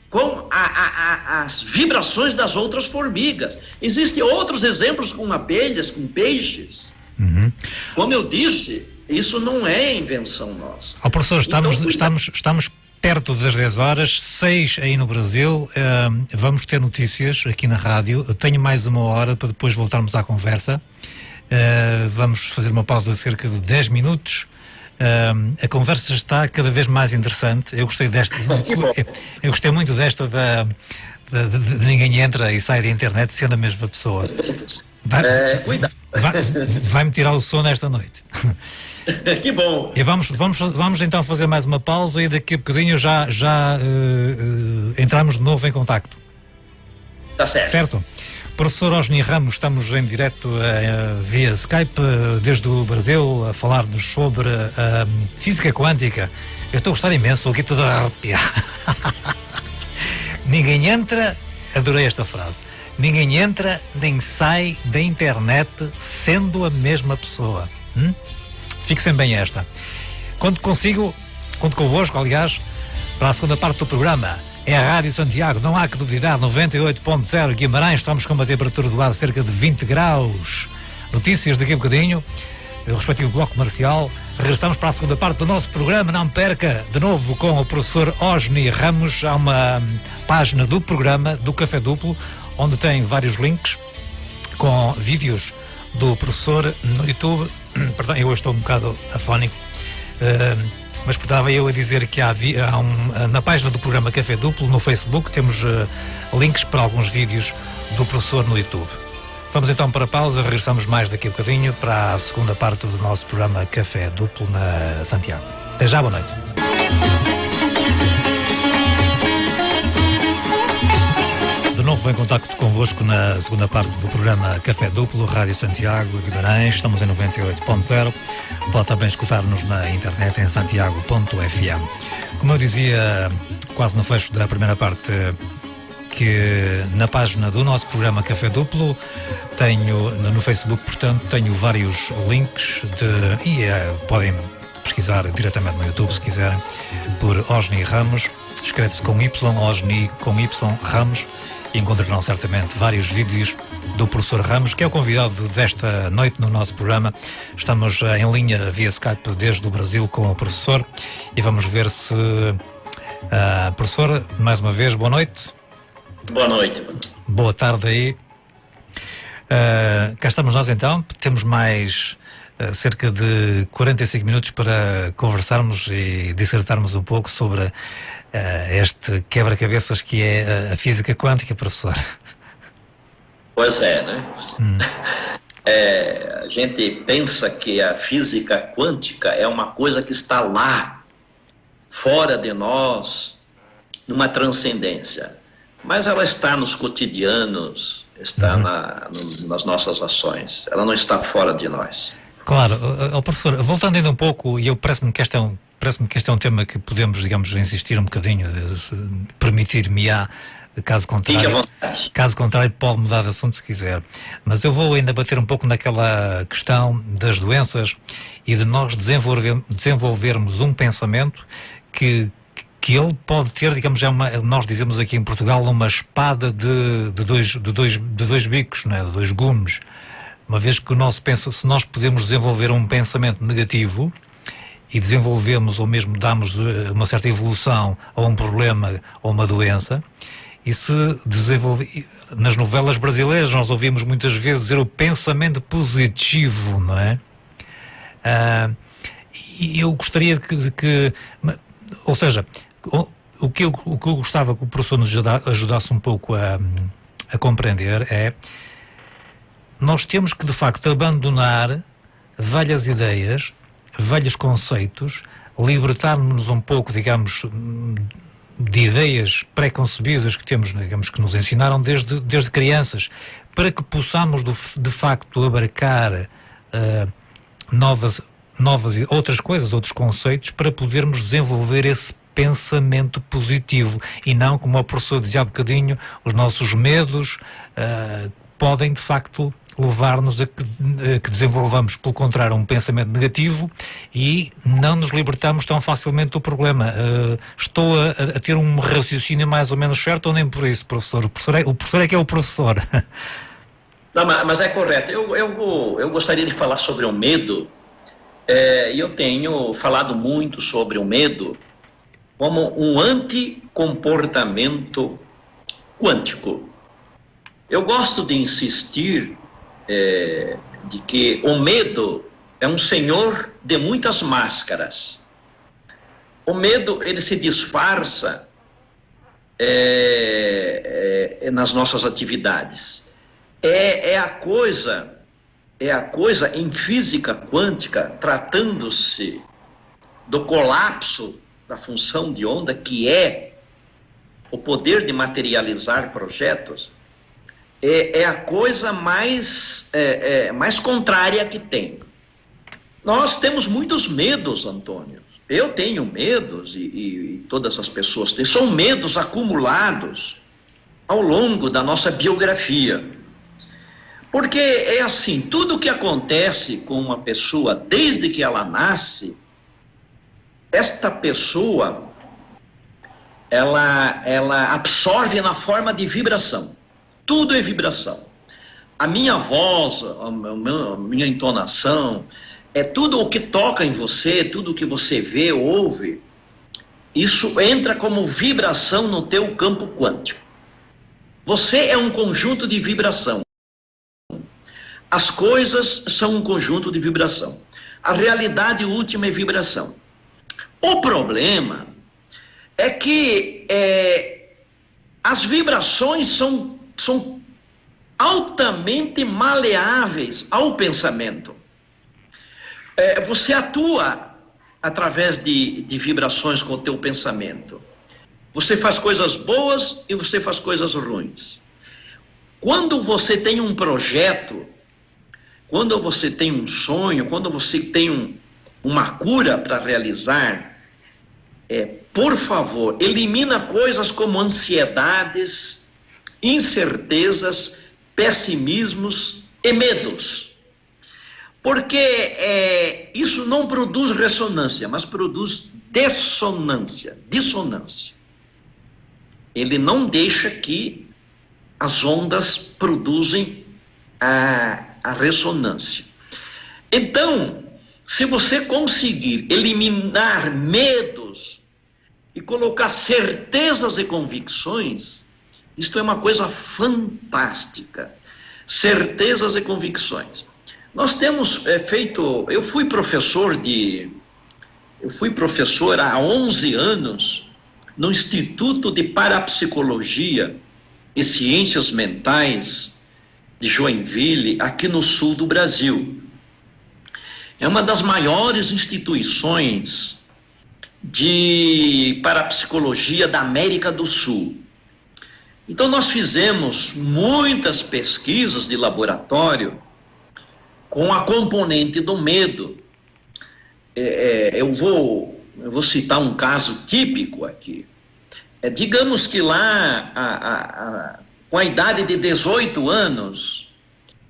com as vibrações das outras formigas. Existem outros exemplos com abelhas, com peixes. Como eu disse, isso não é invenção nossa. Professor, estamos perto das 10 horas, 6 aí no Brasil. Vamos ter notícias aqui na rádio. Eu tenho mais uma hora para depois voltarmos à conversa. Vamos fazer uma pausa de cerca de 10 minutos. A conversa está cada vez mais interessante. Eu gostei eu gostei muito desta de ninguém entra e sai da internet sendo a mesma pessoa. Vai-me tirar o sono esta noite. Que bom. E vamos então fazer mais uma pausa e daqui a bocadinho já entramos de novo em contacto. Está certo. Certo? Professor Osni Ramos, estamos em direto via Skype desde o Brasil a falar-nos sobre física quântica. Eu estou a gostar imenso, aqui tudo a arrepiar. Ninguém entra, adorei esta frase, ninguém entra nem sai da internet sendo a mesma pessoa. Fixem bem esta. Conto convosco, aliás, para a segunda parte do programa. É a Rádio Santiago, não há que duvidar, 98.0 Guimarães, estamos com uma temperatura do ar de cerca de 20 graus. Notícias daqui a bocadinho, o respectivo bloco comercial. Regressamos para a segunda parte do nosso programa, não perca, de novo com o professor Osni Ramos. Há uma página do programa, do Café Duplo, onde tem vários links com vídeos do professor no YouTube. Perdão, eu hoje estou um bocado afónico. Mas estava eu a dizer que na página do programa Café Duplo, no Facebook, temos links para alguns vídeos do professor no YouTube. Vamos então para a pausa, regressamos mais daqui a bocadinho para a segunda parte do nosso programa Café Duplo na Santiago. Até já, boa noite. De novo em contacto convosco na segunda parte do programa Café Duplo, Rádio Santiago, Guimarães, estamos em 98.0, pode também escutar-nos na internet em santiago.fm. Como eu dizia quase no fecho da primeira parte, que na página do nosso programa Café Duplo, no Facebook, portanto, tenho vários links podem pesquisar diretamente no YouTube se quiserem, por Osni Ramos, escreve-se com Y, Osni com Y, Ramos, e encontrarão certamente vários vídeos do professor Ramos, que é o convidado desta noite no nosso programa. Estamos em linha via Skype desde o Brasil com o professor e vamos ver se... professor, mais uma vez, boa noite. Boa noite. Boa tarde aí. Cá estamos nós então, temos mais cerca de 45 minutos para conversarmos e dissertarmos um pouco sobre este quebra-cabeças que é a física quântica, professor. Pois é, né? A gente pensa que a física quântica é uma coisa que está lá, fora de nós, numa transcendência. Mas ela está nos cotidianos, está nas nossas ações. Ela não está fora de nós. Claro, professor, voltando ainda um pouco, e parece-me que este é um tema que podemos, digamos, insistir um bocadinho, permitir-me-á, caso contrário pode mudar de assunto se quiser. Mas eu vou ainda bater um pouco naquela questão das doenças e de nós desenvolvermos um pensamento que ele pode ter, digamos, nós dizemos aqui em Portugal, uma espada de dois bicos, não é? De dois gumes. Uma vez que se nós podemos desenvolver um pensamento negativo e desenvolvemos ou mesmo damos uma certa evolução a um problema ou uma doença, e se desenvolve... Nas novelas brasileiras nós ouvimos muitas vezes dizer o pensamento positivo, não é? E eu gostaria ou seja, o que eu gostava que o professor nos ajudasse um pouco a compreender é: nós temos que de facto abandonar velhas ideias, velhos conceitos, libertar-nos um pouco, digamos, de ideias pré-concebidas que temos, digamos, que nos ensinaram desde crianças, para que possamos de facto abarcar novas outras coisas, outros conceitos, para podermos desenvolver esse pensamento positivo, e não, como o professor dizia há bocadinho, os nossos medos podem de facto levar-nos a que desenvolvamos, pelo contrário, um pensamento negativo e não nos libertamos tão facilmente do problema. Estou a ter um raciocínio mais ou menos certo, ou nem por isso, professor? O professor é que é o professor. Não, mas é correto. Eu gostaria de falar sobre o medo, e eu tenho falado muito sobre o medo como um anticomportamento quântico. Eu gosto de insistir de que o medo é um senhor de muitas máscaras. O medo, ele se disfarça nas nossas atividades. É a coisa em física quântica, tratando-se do colapso da função de onda, que é o poder de materializar projetos, é a coisa mais contrária que tem. Nós temos muitos medos, Antônio. Eu tenho medos e todas as pessoas têm. São medos acumulados ao longo da nossa biografia. Porque é assim, tudo que acontece com uma pessoa desde que ela nasce, esta pessoa, ela absorve na forma de vibração. Tudo é vibração. A minha voz, a minha entonação, tudo o que toca em você, tudo o que você vê, ouve, isso entra como vibração no teu campo quântico. Você é um conjunto de vibração. As coisas são um conjunto de vibração. A realidade última é vibração. O problema é que as vibrações são altamente maleáveis ao pensamento. Você atua através de vibrações com o teu pensamento. Você faz coisas boas e você faz coisas ruins. Quando você tem um projeto, quando você tem um sonho, quando você tem uma cura para realizar, por favor, elimina coisas como ansiedades, incertezas, pessimismos e medos. Porque isso não produz ressonância, mas produz dissonância. Ele não deixa que as ondas produzem a ressonância. Então, se você conseguir eliminar medos e colocar certezas e convicções, isto é uma coisa fantástica. Certezas e convicções. Nós temos feito... Eu fui professor há 11 anos no Instituto de Parapsicologia e Ciências Mentais de Joinville, aqui no sul do Brasil. É uma das maiores instituições de parapsicologia da América do Sul. Então nós fizemos muitas pesquisas de laboratório com a componente do medo. Eu vou citar um caso típico aqui. Digamos que lá, com a idade de 18 anos,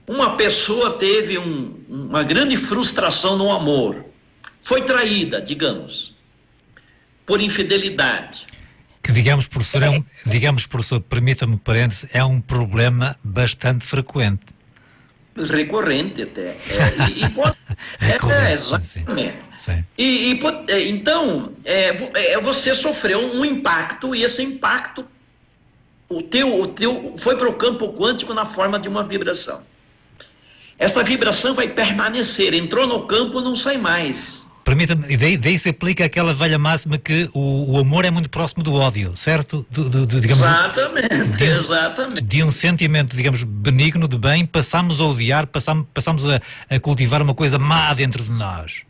uma pessoa teve uma grande frustração no amor. Foi traída, digamos, por infidelidade. Que digamos, professor, permita-me parênteses, é um problema bastante frequente. recorrente até. Pode, exatamente. Sim. Então, você sofreu um impacto, e esse impacto, o teu foi para o campo quântico na forma de uma vibração. Essa vibração vai permanecer, entrou no campo, não sai mais. Permita-me, e daí se aplica aquela velha máxima que o amor é muito próximo do ódio, certo? Digamos, exatamente. De um sentimento, digamos, benigno, de bem, passamos a odiar, passamos a cultivar uma coisa má dentro de nós.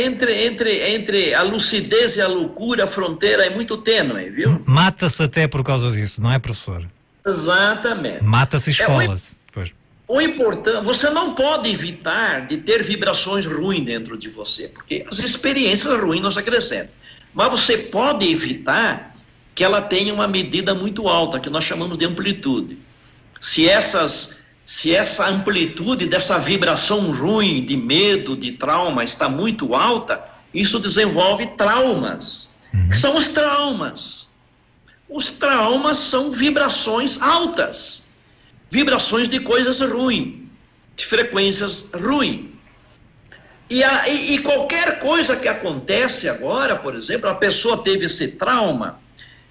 Entre a lucidez e a loucura, a fronteira é muito tênue, viu? Mata-se até por causa disso, não é, professor? Exatamente. Mata-se e esfola-se. O importante, você não pode evitar de ter vibrações ruins dentro de você, porque as experiências ruins nos acrescentam. Mas você pode evitar que ela tenha uma medida muito alta, que nós chamamos de amplitude. Se essa amplitude dessa vibração ruim, de medo, de trauma, está muito alta, isso desenvolve traumas. Que são os traumas? Os traumas são vibrações altas. Vibrações de coisas ruins, de frequências ruins. E qualquer coisa que acontece agora, por exemplo, a pessoa teve esse trauma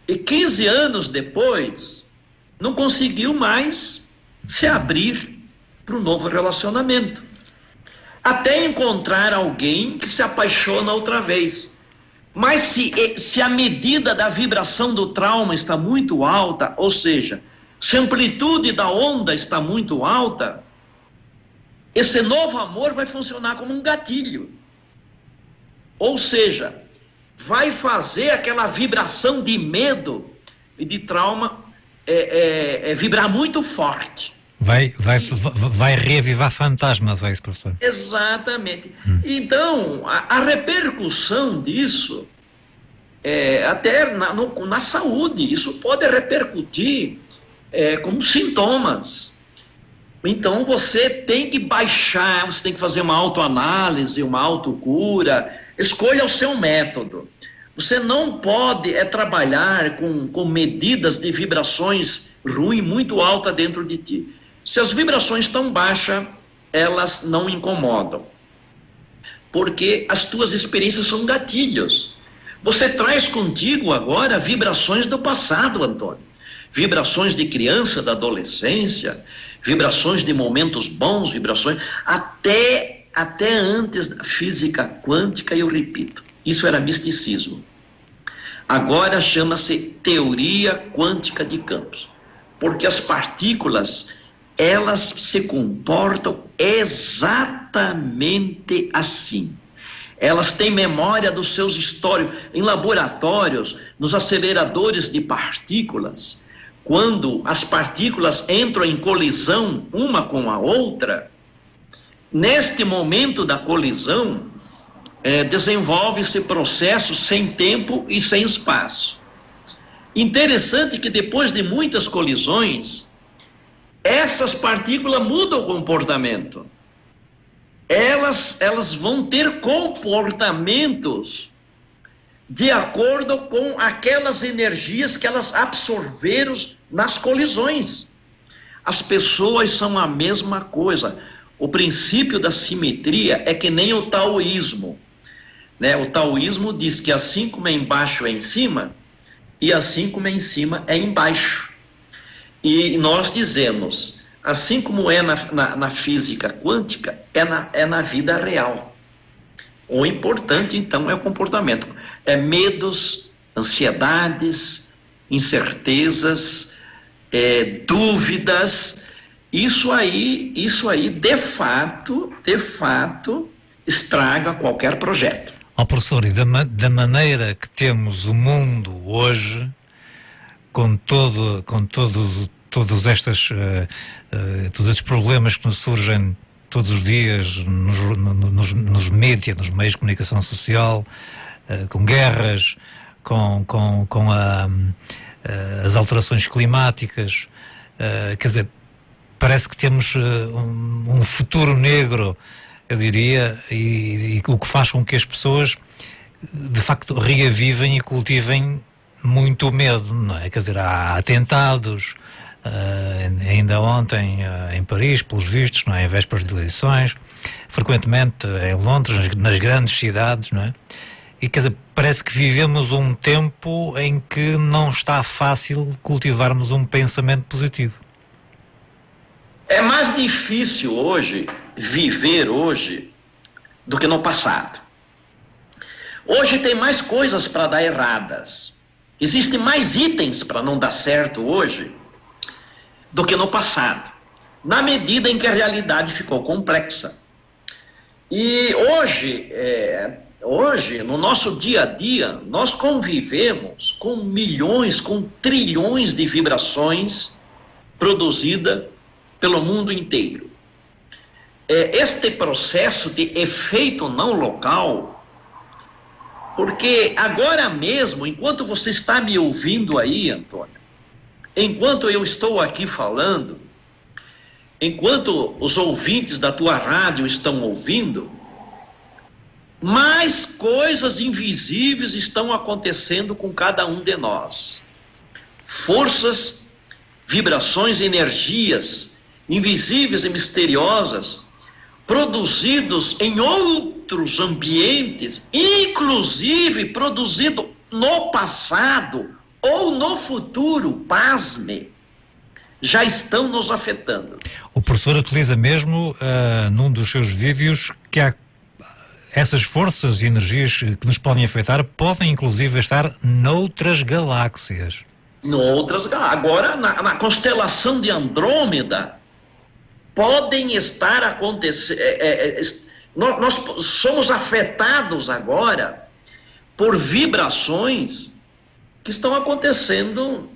e 15 anos depois não conseguiu mais se abrir para um novo relacionamento. Até encontrar alguém que se apaixona outra vez. Mas se a medida da vibração do trauma está muito alta, ou seja, se a amplitude da onda está muito alta, esse novo amor vai funcionar como um gatilho. Ou seja, vai fazer aquela vibração de medo e de trauma vibrar muito forte. Vai reavivar fantasmas, é isso, professor? Exatamente. Então, a repercussão disso, até na saúde, isso pode repercutir como sintomas. Então você tem que baixar, você tem que fazer uma autoanálise, uma autocura, escolha o seu método. Você não pode trabalhar com medidas de vibrações ruins muito altas dentro de ti. Se as vibrações estão baixas, elas não incomodam, porque as tuas experiências são gatilhos. Você traz contigo agora vibrações do passado, Antônio. Vibrações de criança, da adolescência, vibrações de momentos bons, vibrações até antes da física quântica, eu repito, isso era misticismo. Agora chama-se teoria quântica de campos, porque as partículas, elas se comportam exatamente assim. Elas têm memória dos seus históricos. Em laboratórios, nos aceleradores de partículas, quando as partículas entram em colisão uma com a outra, neste momento da colisão, desenvolve-se processo sem tempo e sem espaço. Interessante que depois de muitas colisões, essas partículas mudam o comportamento. Elas vão ter comportamentos de acordo com aquelas energias que elas absorveram nas colisões. As pessoas são a mesma coisa. O princípio da simetria é que nem o taoísmo, né? O taoísmo diz que assim como é embaixo é em cima, e assim como é em cima é embaixo. E nós dizemos, assim como é na física quântica, é na vida real. O importante, então, é o comportamento. Medos, ansiedades, incertezas, dúvidas. Isso aí, de fato, estraga qualquer projeto. Professor, e da maneira que temos o mundo hoje, com todos estes problemas que nos surgem todos os dias nos média, nos meios de comunicação social, com guerras, com as alterações climáticas, quer dizer, parece que temos um futuro negro, eu diria, e o que faz com que as pessoas de facto reavivem e cultivem muito medo, não é? Quer dizer, há atentados, Ainda ontem em Paris, pelos vistos, não é? Em vésperas de eleições, frequentemente em Londres, nas grandes cidades, não é? E quer dizer, parece que vivemos um tempo em que não está fácil cultivarmos um pensamento positivo. É mais difícil hoje viver hoje do que no passado. Hoje tem mais coisas para dar erradas. Existem mais itens para não dar certo hoje do que no passado, na medida em que a realidade ficou complexa. E hoje, no nosso dia a dia, nós convivemos com milhões, com trilhões de vibrações produzidas pelo mundo inteiro. Este processo de efeito não local, porque agora mesmo, enquanto você está me ouvindo aí, Antônio, enquanto eu estou aqui falando, enquanto os ouvintes da tua rádio estão ouvindo, mais coisas invisíveis estão acontecendo com cada um de nós. Forças, vibrações, energias invisíveis e misteriosas, produzidos em outros ambientes, inclusive produzido no passado ou no futuro, pasme, já estão nos afetando. O professor utiliza mesmo, num dos seus vídeos, que há essas forças e energias que nos podem afetar, podem inclusive estar noutras galáxias. Agora, na constelação de Andrômeda, podem estar acontecendo. Nós somos afetados agora por vibrações que estão acontecendo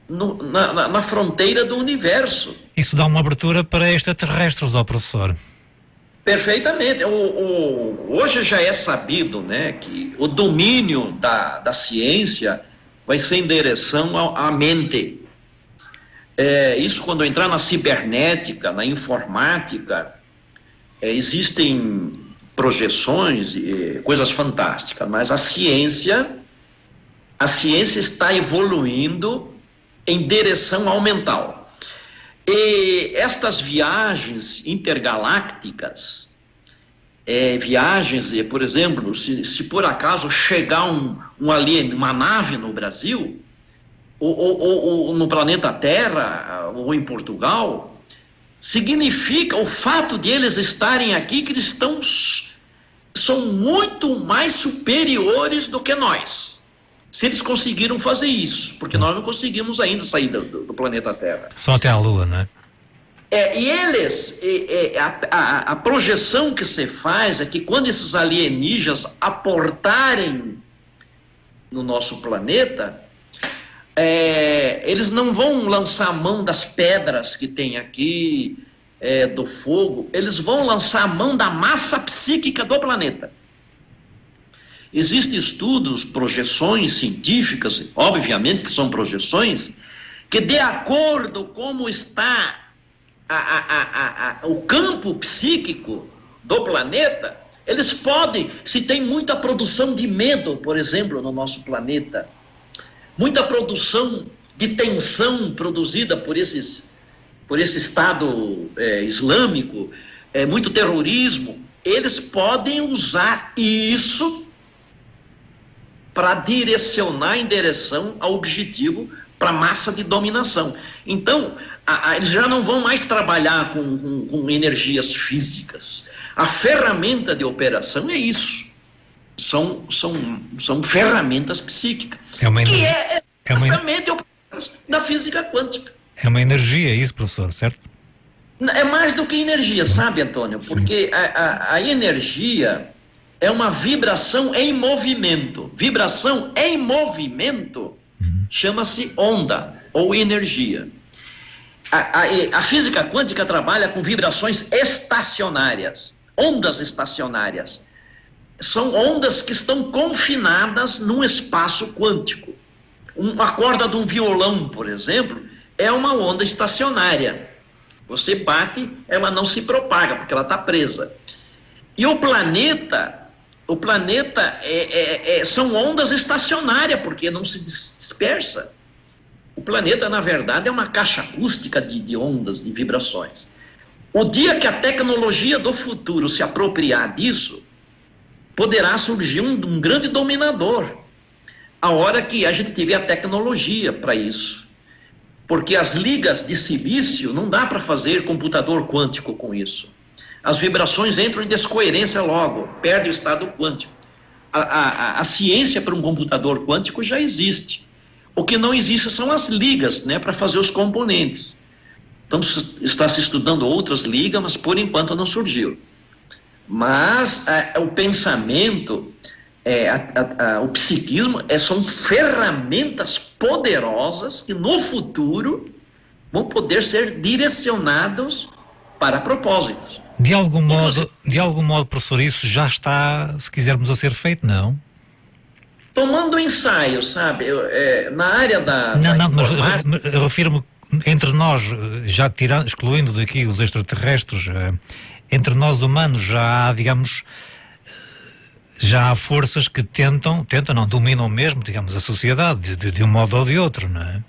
na fronteira do universo. Isso dá uma abertura para extraterrestres, ó professor. Perfeitamente. Hoje já é sabido, né, que o domínio da ciência vai ser em direção à mente. Isso quando entrar na cibernética, na informática, existem projeções, coisas fantásticas, mas a ciência está evoluindo em direção ao mental. E estas viagens intergalácticas, viagens, por exemplo, se por acaso chegar um alien, uma nave no Brasil, ou no planeta Terra, ou em Portugal, significa o fato de eles estarem aqui que eles são muito mais superiores do que nós. Se eles conseguiram fazer isso, porque nós não conseguimos ainda sair do planeta Terra. Só até a Lua, né? E eles, a projeção que se faz é que quando esses alienígenas aportarem no nosso planeta, eles não vão lançar a mão das pedras que tem aqui, do fogo, eles vão lançar a mão da massa psíquica do planeta. Existem estudos, projeções científicas, obviamente que são projeções, que de acordo com como está o campo psíquico do planeta, eles podem, se tem muita produção de medo, por exemplo, no nosso planeta, muita produção de tensão produzida por esse Estado islâmico, muito terrorismo, eles podem usar isso para direcionar em direção ao objetivo, para a massa de dominação. Então, eles já não vão mais trabalhar com energias físicas. A ferramenta de operação é isso. São ferramentas psíquicas. Que é exatamente a operação da física quântica. É uma energia isso, professor, certo? É mais do que energia, sabe, Antônio? Porque a energia é uma vibração em movimento. Vibração em movimento chama-se onda ou energia. A física quântica trabalha com vibrações estacionárias, ondas estacionárias. São ondas que estão confinadas num espaço quântico. A corda de um violão, por exemplo, é uma onda estacionária. Você bate, ela não se propaga, porque ela está presa. E o planeta são ondas estacionárias, porque não se dispersa. O planeta, na verdade, é uma caixa acústica de ondas, de vibrações. O dia que a tecnologia do futuro se apropriar disso, poderá surgir um grande dominador. A hora que a gente tiver a tecnologia para isso. Porque as ligas de silício, não dá para fazer computador quântico com isso. As vibrações entram em descoerência logo, perde o estado quântico. A ciência para um computador quântico já existe. O que não existe são as ligas, né, para fazer os componentes. Então está se estudando outras ligas, mas por enquanto não surgiu. Mas o pensamento, o psiquismo, são ferramentas poderosas que no futuro vão poder ser direcionados para propósitos. De algum modo, professor, isso já está, se quisermos, a ser feito, não? Tomando ensaio, sabe? Na área da mas refiro-me, entre nós, já excluindo daqui os extraterrestres, entre nós humanos já há, digamos, já há forças que dominam mesmo, digamos, a sociedade, de um modo ou de outro, não é?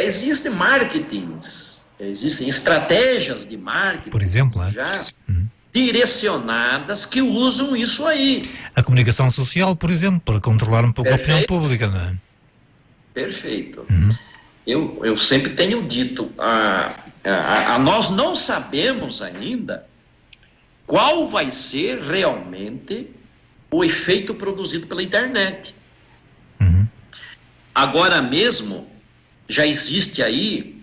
Existem marketings, existem estratégias de marketing, por exemplo, já direcionadas que usam isso aí. A comunicação social, por exemplo, para controlar um pouco a opinião pública, não é? Perfeito. Eu sempre tenho dito, nós não sabemos ainda qual vai ser realmente o efeito produzido pela internet. Agora mesmo, já existe aí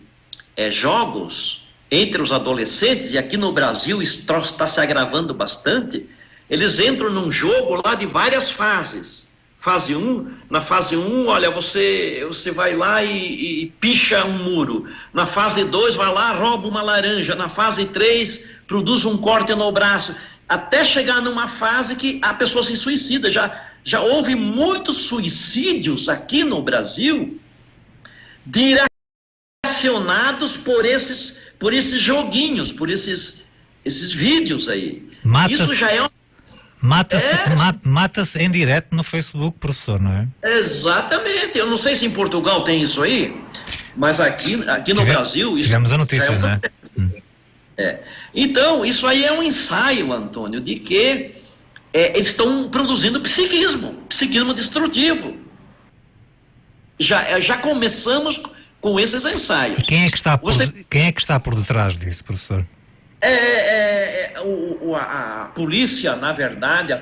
jogos entre os adolescentes, e aqui no Brasil isso está se agravando bastante. Eles entram num jogo lá de várias fases. Fase 1, na fase 1, olha, você vai lá e picha um muro. Na fase 2, vai lá, rouba uma laranja. Na fase 3, produz um corte no braço. Até chegar numa fase que a pessoa se suicida. Já houve muitos suicídios aqui no Brasil direcionados por esses joguinhos, por esses vídeos aí. Isso já é Mata-se em direto no Facebook, professor, não é? Exatamente. Eu não sei se em Portugal tem isso aí, mas aqui no Brasil... Tivemos a notícia, não é? Então, isso aí é um ensaio, Antônio, de que eles estão produzindo psiquismo destrutivo. Já começamos com esses ensaios. E quem é que está por detrás disso, professor? A polícia, na verdade,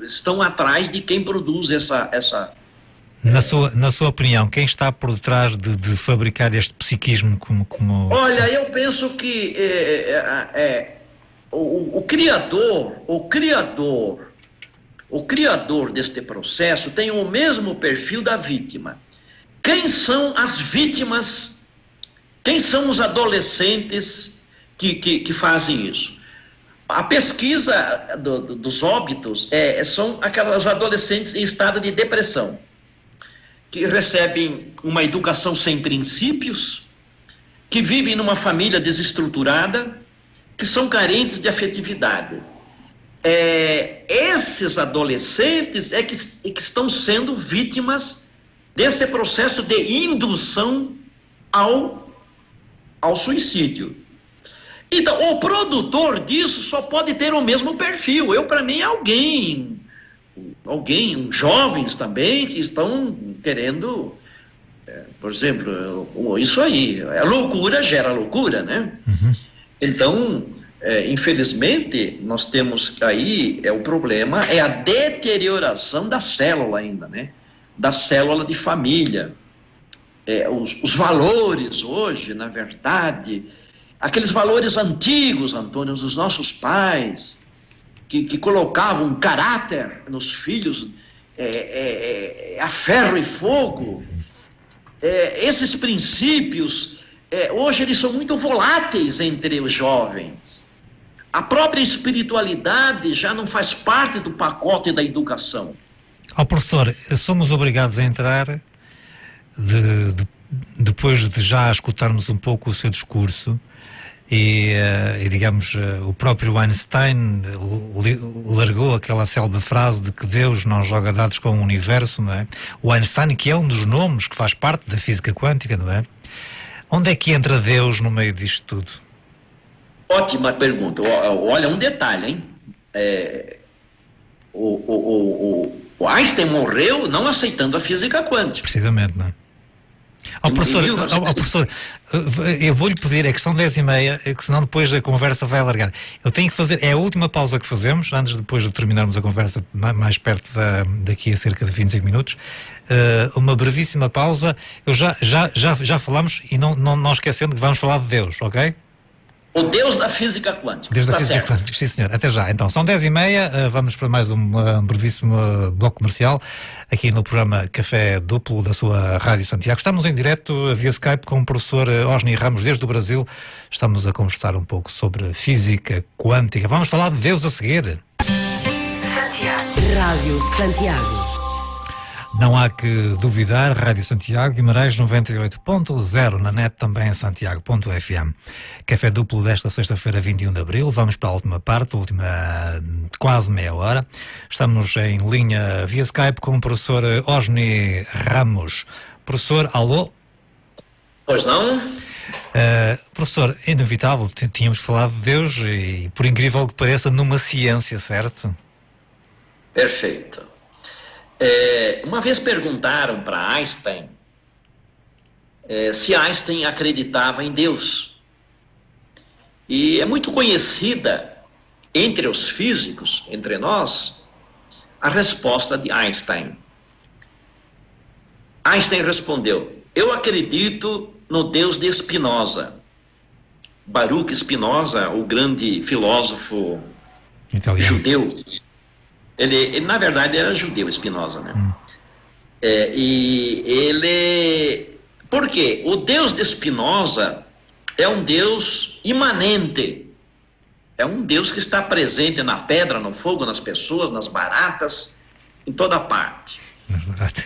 estão atrás de quem produz essa... Na sua opinião, quem está por detrás de fabricar este psiquismo como... Olha, eu penso que o criador deste processo tem o mesmo perfil da vítima. Quem são as vítimas? Quem são os adolescentes que fazem isso? A pesquisa dos óbitos são aquelas adolescentes em estado de depressão, que recebem uma educação sem princípios, que vivem numa família desestruturada, que são carentes de afetividade. Esses adolescentes que estão sendo vítimas desse processo de indução ao suicídio. Então, o produtor disso só pode ter o mesmo perfil. Para mim, jovens também que estão querendo, por exemplo, isso aí, a loucura gera loucura, né? Então, infelizmente, nós temos aí, o problema é a deterioração da célula ainda, né? Da célula de família. Os valores hoje, na verdade, aqueles valores antigos, Antônio, dos nossos pais, que colocavam caráter nos filhos, a ferro e fogo, esses princípios, hoje eles são muito voláteis entre os jovens. A própria espiritualidade já não faz parte do pacote da educação. Professor, somos obrigados a entrar, depois de já escutarmos um pouco o seu discurso, digamos, o próprio Einstein largou aquela célebre frase de que Deus não joga dados com o universo, não é? O Einstein, que é um dos nomes que faz parte da física quântica, não é? Onde é que entra Deus no meio disto tudo? Ótima pergunta. Olha, um detalhe, hein? O Einstein morreu não aceitando a física quântica. Precisamente, não é? Professor, eu vou-lhe pedir, é que são 10h30, que senão depois a conversa vai alargar. Eu tenho que fazer, é a última pausa que fazemos, depois de terminarmos a conversa mais perto daqui a cerca de 25 minutos. Uma brevíssima pausa. Já falamos e não esquecendo que vamos falar de Deus, ok? O Deus da física quântica. Deus da física quântica, sim senhor. Até já. Então, são 10h30, vamos para mais um brevíssimo bloco comercial, aqui no programa Café Duplo da sua Rádio Santiago. Estamos em direto via Skype com o professor Osni Ramos, desde o Brasil. Estamos a conversar um pouco sobre física quântica. Vamos falar de Deus a seguir. Santiago. Rádio Santiago. Não há que duvidar, Rádio Santiago, Guimarães 98.0, na net também em santiago.fm. Café duplo desta sexta-feira, 21 de abril. Vamos para a última parte, última quase meia hora. Estamos em linha via Skype com o professor Osni Ramos. Professor, alô? Pois não? Professor, é inevitável, tínhamos falado de Deus e, por incrível que pareça, numa ciência, certo? Perfeito. Uma vez perguntaram para Einstein se Einstein acreditava em Deus. E é muito conhecida entre os físicos, entre nós, a resposta de Einstein. Einstein respondeu: eu acredito no Deus de Spinoza. Baruch Spinoza, o grande filósofo judeu. Ele, na verdade, era judeu, Spinoza, né? E ele... Por quê? O Deus de Spinoza é um Deus imanente. É um Deus que está presente na pedra, no fogo, nas pessoas, nas baratas, em toda parte.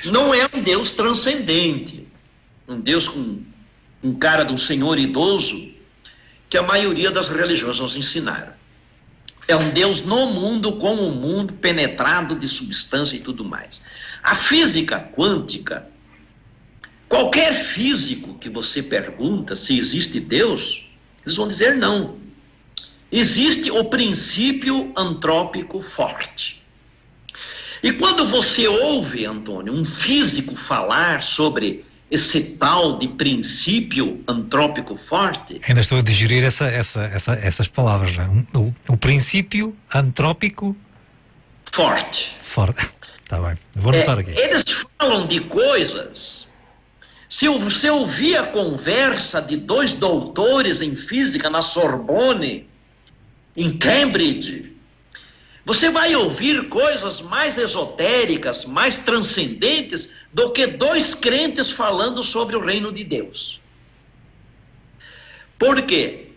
Não é um Deus transcendente. Um Deus com cara de um senhor idoso, que a maioria das religiões nos ensinaram. É um Deus no mundo, com o mundo penetrado de substância e tudo mais. A física quântica, qualquer físico que você pergunta se existe Deus, eles vão dizer não. Existe o princípio antrópico forte. E quando você ouve, Antônio, um físico falar sobre esse tal de princípio antrópico forte... Ainda estou a digerir essas palavras, não é? O princípio antrópico... Forte. Está bem, vou anotar aqui. Eles falam de coisas... Se você ouvir a conversa de dois doutores em física na Sorbonne, em Cambridge, você vai ouvir coisas mais esotéricas, mais transcendentes do que dois crentes falando sobre o reino de Deus. Por quê?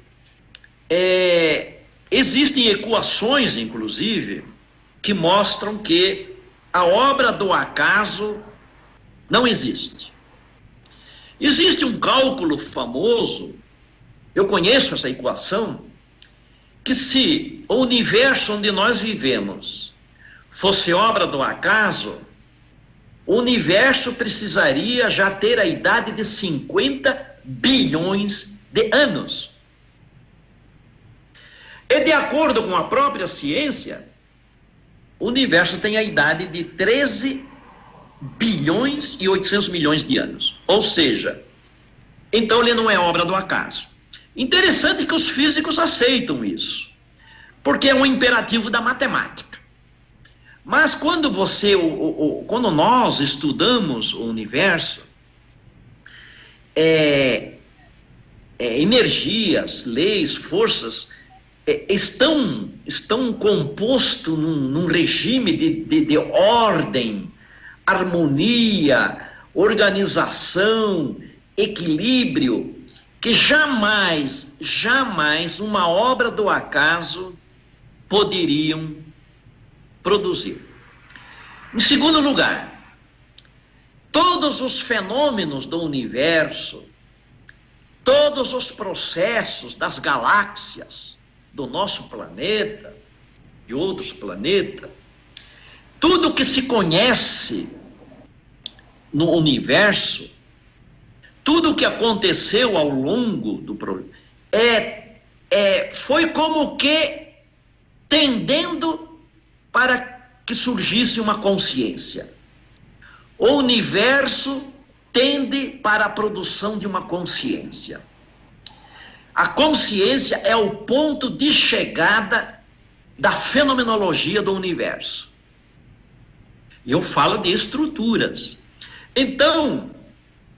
Existem equações, inclusive, que mostram que a obra do acaso não existe. Existe um cálculo famoso, eu conheço essa equação, que se o universo onde nós vivemos fosse obra do acaso, o universo precisaria já ter a idade de 50 bilhões de anos. E de acordo com a própria ciência, o universo tem a idade de 13 bilhões e 800 milhões de anos. Ou seja, então ele não é obra do acaso. Interessante que os físicos aceitam isso, porque é um imperativo da matemática. Mas quando quando nós estudamos o universo, energias, leis, forças estão compostos num regime de ordem, harmonia, organização, equilíbrio, que jamais uma obra do acaso poderiam produzir. Em segundo lugar, todos os fenômenos do universo, todos os processos das galáxias do nosso planeta, de outros planetas, tudo que se conhece no universo, tudo que aconteceu ao longo do programa, foi como que tendendo para que surgisse uma consciência. O universo tende para a produção de uma consciência. A consciência é o ponto de chegada da fenomenologia do universo. Eu falo de estruturas. Então,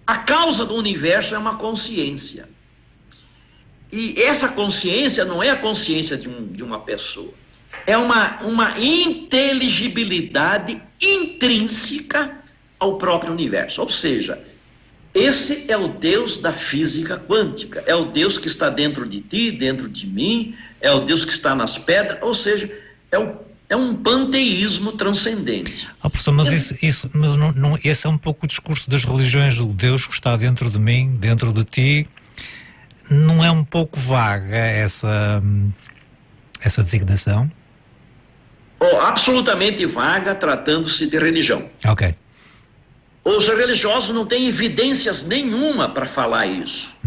a causa do universo é uma consciência. E essa consciência não é a consciência de uma pessoa. É uma inteligibilidade intrínseca ao próprio universo. Ou seja, esse é o Deus da física quântica. É o Deus que está dentro de ti, dentro de mim. É o Deus que está nas pedras. Ou seja, é um panteísmo transcendente. Professor, mas esse é um pouco o discurso das religiões. O Deus que está dentro de mim, dentro de ti. Não é um pouco vaga essa designação? Absolutamente vaga, tratando-se de religião. Ok. Os religiosos não têm evidências nenhuma para falar isso.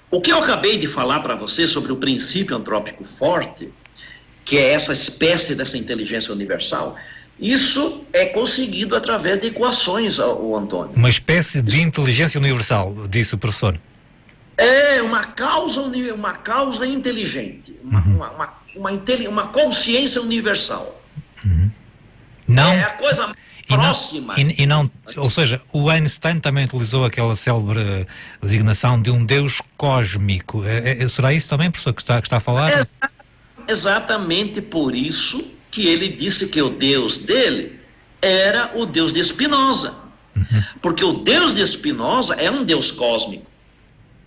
O que eu acabei de falar para você sobre o princípio antrópico forte, que é essa espécie dessa inteligência universal, isso é conseguido através de equações, o Antônio. Uma espécie de inteligência universal, disse o professor. É uma causa inteligente, uma consciência universal. Não, é a coisa próxima. Ou seja, o Einstein também utilizou aquela célebre designação de um Deus cósmico. Será isso também, professor, que está a falar? Exatamente por isso que ele disse que o Deus dele era o Deus de Spinoza. Porque o Deus de Spinoza é um Deus cósmico.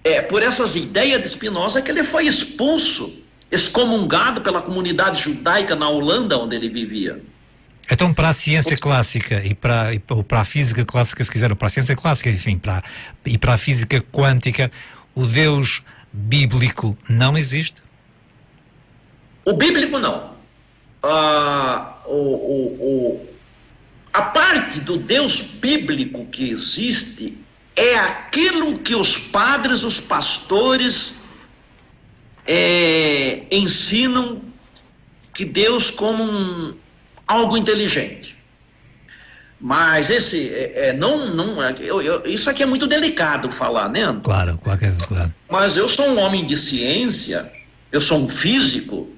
É por essas ideias de Spinoza que ele foi expulso, excomungado pela comunidade judaica na Holanda, onde ele vivia. Então, para a ciência clássica e para a física clássica, se quiser, ou para a ciência clássica, enfim, e para a física quântica, o Deus bíblico não existe? O bíblico não. A parte do Deus bíblico que existe é aquilo que os padres, os pastores ensinam que Deus como algo inteligente. Mas isso aqui é muito delicado falar, né? Claro que é claro. Mas eu sou um homem de ciência, eu sou um físico,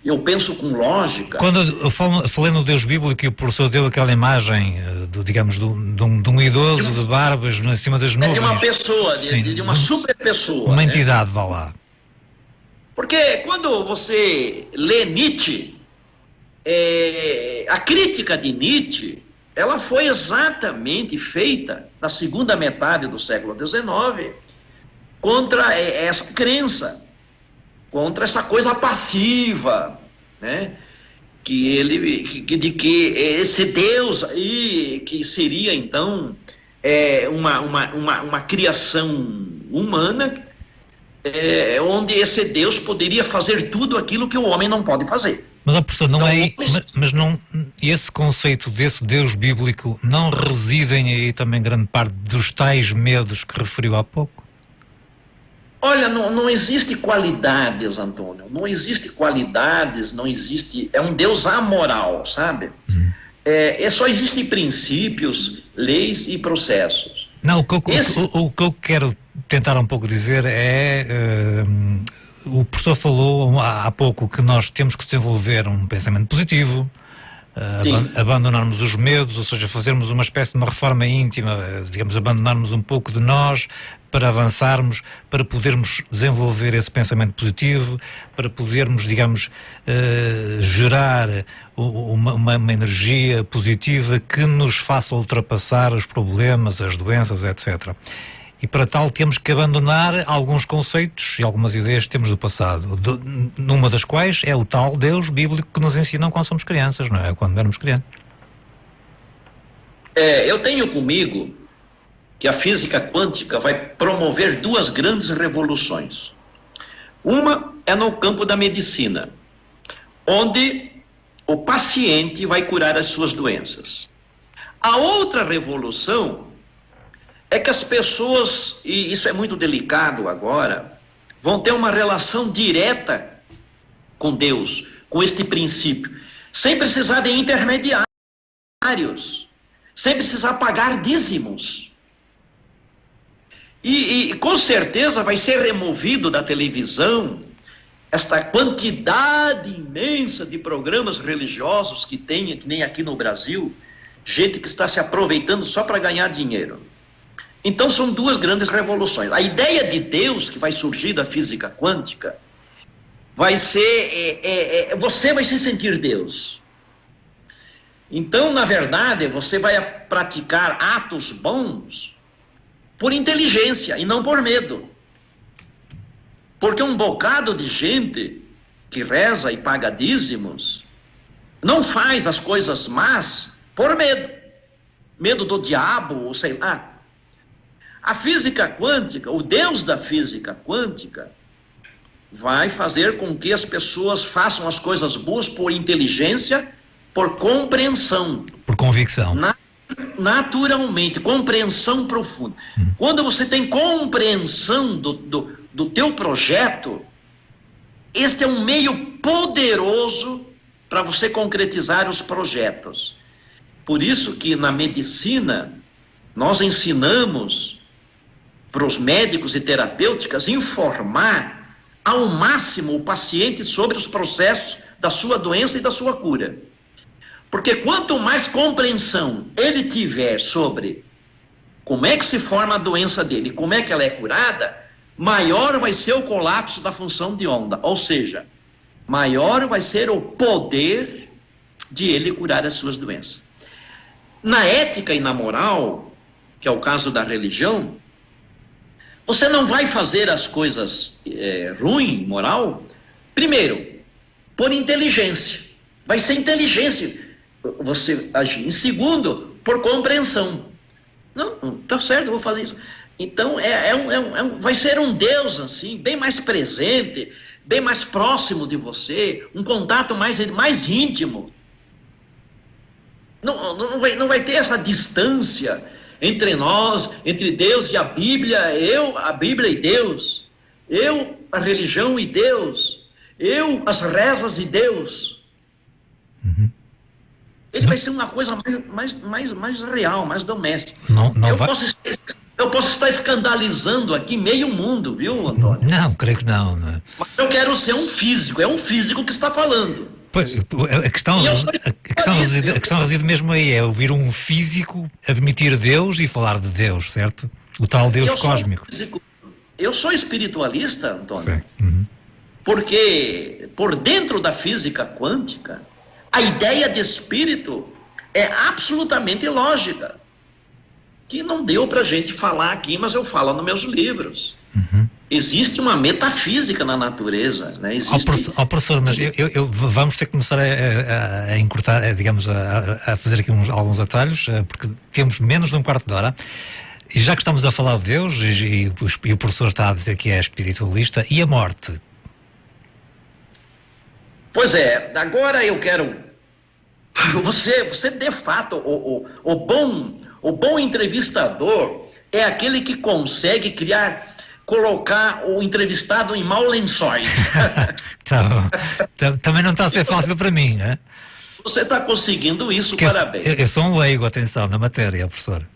eu penso com lógica. Quando eu falei no Deus bíblico e o professor deu aquela imagem, de um idoso de barbas em cima das nuvens. De uma pessoa, de uma super pessoa. Uma entidade, vá lá. Porque quando você lê Nietzsche, a crítica de Nietzsche, ela foi exatamente feita na segunda metade do século XIX contra essa crença, contra essa coisa passiva, né? De que esse Deus aí, que seria então uma criação humana, onde esse Deus poderia fazer tudo aquilo que o homem não pode fazer. Mas, professor, esse conceito desse Deus bíblico não residem aí também grande parte dos tais medos que referiu há pouco? Olha, não existe qualidades, Antônio, não existe qualidades, não existe, é um Deus amoral, sabe? Só existem princípios, leis e processos. Não, o que eu quero tentar um pouco dizer o professor falou há pouco que nós temos que desenvolver um pensamento positivo, abandonarmos os medos, ou seja, fazermos uma espécie de uma reforma íntima, digamos, abandonarmos um pouco de nós para avançarmos, para podermos desenvolver esse pensamento positivo, para podermos, digamos, gerar uma energia positiva que nos faça ultrapassar os problemas, as doenças, etc. E para tal temos que abandonar alguns conceitos e algumas ideias que temos do passado, numa das quais é o tal Deus bíblico que nos ensinam quando somos crianças, não é? Quando éramos crianças. Eu tenho comigo que a física quântica vai promover duas grandes revoluções. Uma é no campo da medicina, onde o paciente vai curar as suas doenças. A outra revolução é que as pessoas, e isso é muito delicado agora, vão ter uma relação direta com Deus, com este princípio, sem precisar de intermediários, sem precisar pagar dízimos. E com certeza vai ser removido da televisão esta quantidade imensa de programas religiosos que tem, que nem aqui no Brasil, gente que está se aproveitando só para ganhar dinheiro. Então são duas grandes revoluções. A ideia de Deus que vai surgir da física quântica vai ser, você vai se sentir Deus. Então, na verdade, você vai praticar atos bons por inteligência e não por medo. Porque um bocado de gente que reza e paga dízimos não faz as coisas más por medo. Medo do diabo, ou sei lá. A física quântica, o Deus da física quântica, vai fazer com que as pessoas façam as coisas boas por inteligência, por compreensão. Por convicção. Naturalmente, compreensão profunda. Quando você tem compreensão do teu projeto, este é um meio poderoso para você concretizar os projetos. Por isso que na medicina, nós ensinamos para os médicos e terapêuticas informar ao máximo o paciente sobre os processos da sua doença e da sua cura. Porque quanto mais compreensão ele tiver sobre como é que se forma a doença dele, como é que ela é curada, maior vai ser o colapso da função de onda, ou seja, maior vai ser o poder de ele curar as suas doenças. Na ética e na moral, que é o caso da religião, você não vai fazer as coisas ruim, moral, primeiro, por inteligência. Vai ser inteligência você agir. Em segundo, por compreensão. Não, tá certo, eu vou fazer isso. Então, vai ser um Deus assim, bem mais presente, bem mais próximo de você, um contato mais íntimo. Não vai ter essa distância entre nós, entre Deus e a Bíblia, a Bíblia e Deus, a religião e Deus, as rezas e Deus. Uhum. Ele vai ser uma coisa mais real, mais doméstica. Eu posso estar escandalizando aqui meio mundo, viu, Antônio? Não, creio que não. Mas eu quero ser um físico, é um físico que está falando. A questão reside mesmo aí, é ouvir um físico admitir Deus e falar de Deus, certo? O tal Deus cósmico. Eu sou espiritualista, Antônio, uhum. Porque por dentro da física quântica, a ideia de espírito é absolutamente lógica, que não deu para a gente falar aqui, mas eu falo nos meus livros. Uhum. Existe uma metafísica na natureza, né? Professor, mas vamos ter que começar a encurtar, digamos, a fazer aqui alguns atalhos, porque temos menos de um quarto de hora. E já que estamos a falar de Deus, e o professor está a dizer que é espiritualista, e a morte? Pois é, agora eu quero... Você de fato, o bom entrevistador é aquele que consegue colocar o entrevistado em maus lençóis. Também não está a ser fácil para mim, né? Você está conseguindo isso, parabéns. Eu sou um leigo, atenção, na matéria, professor.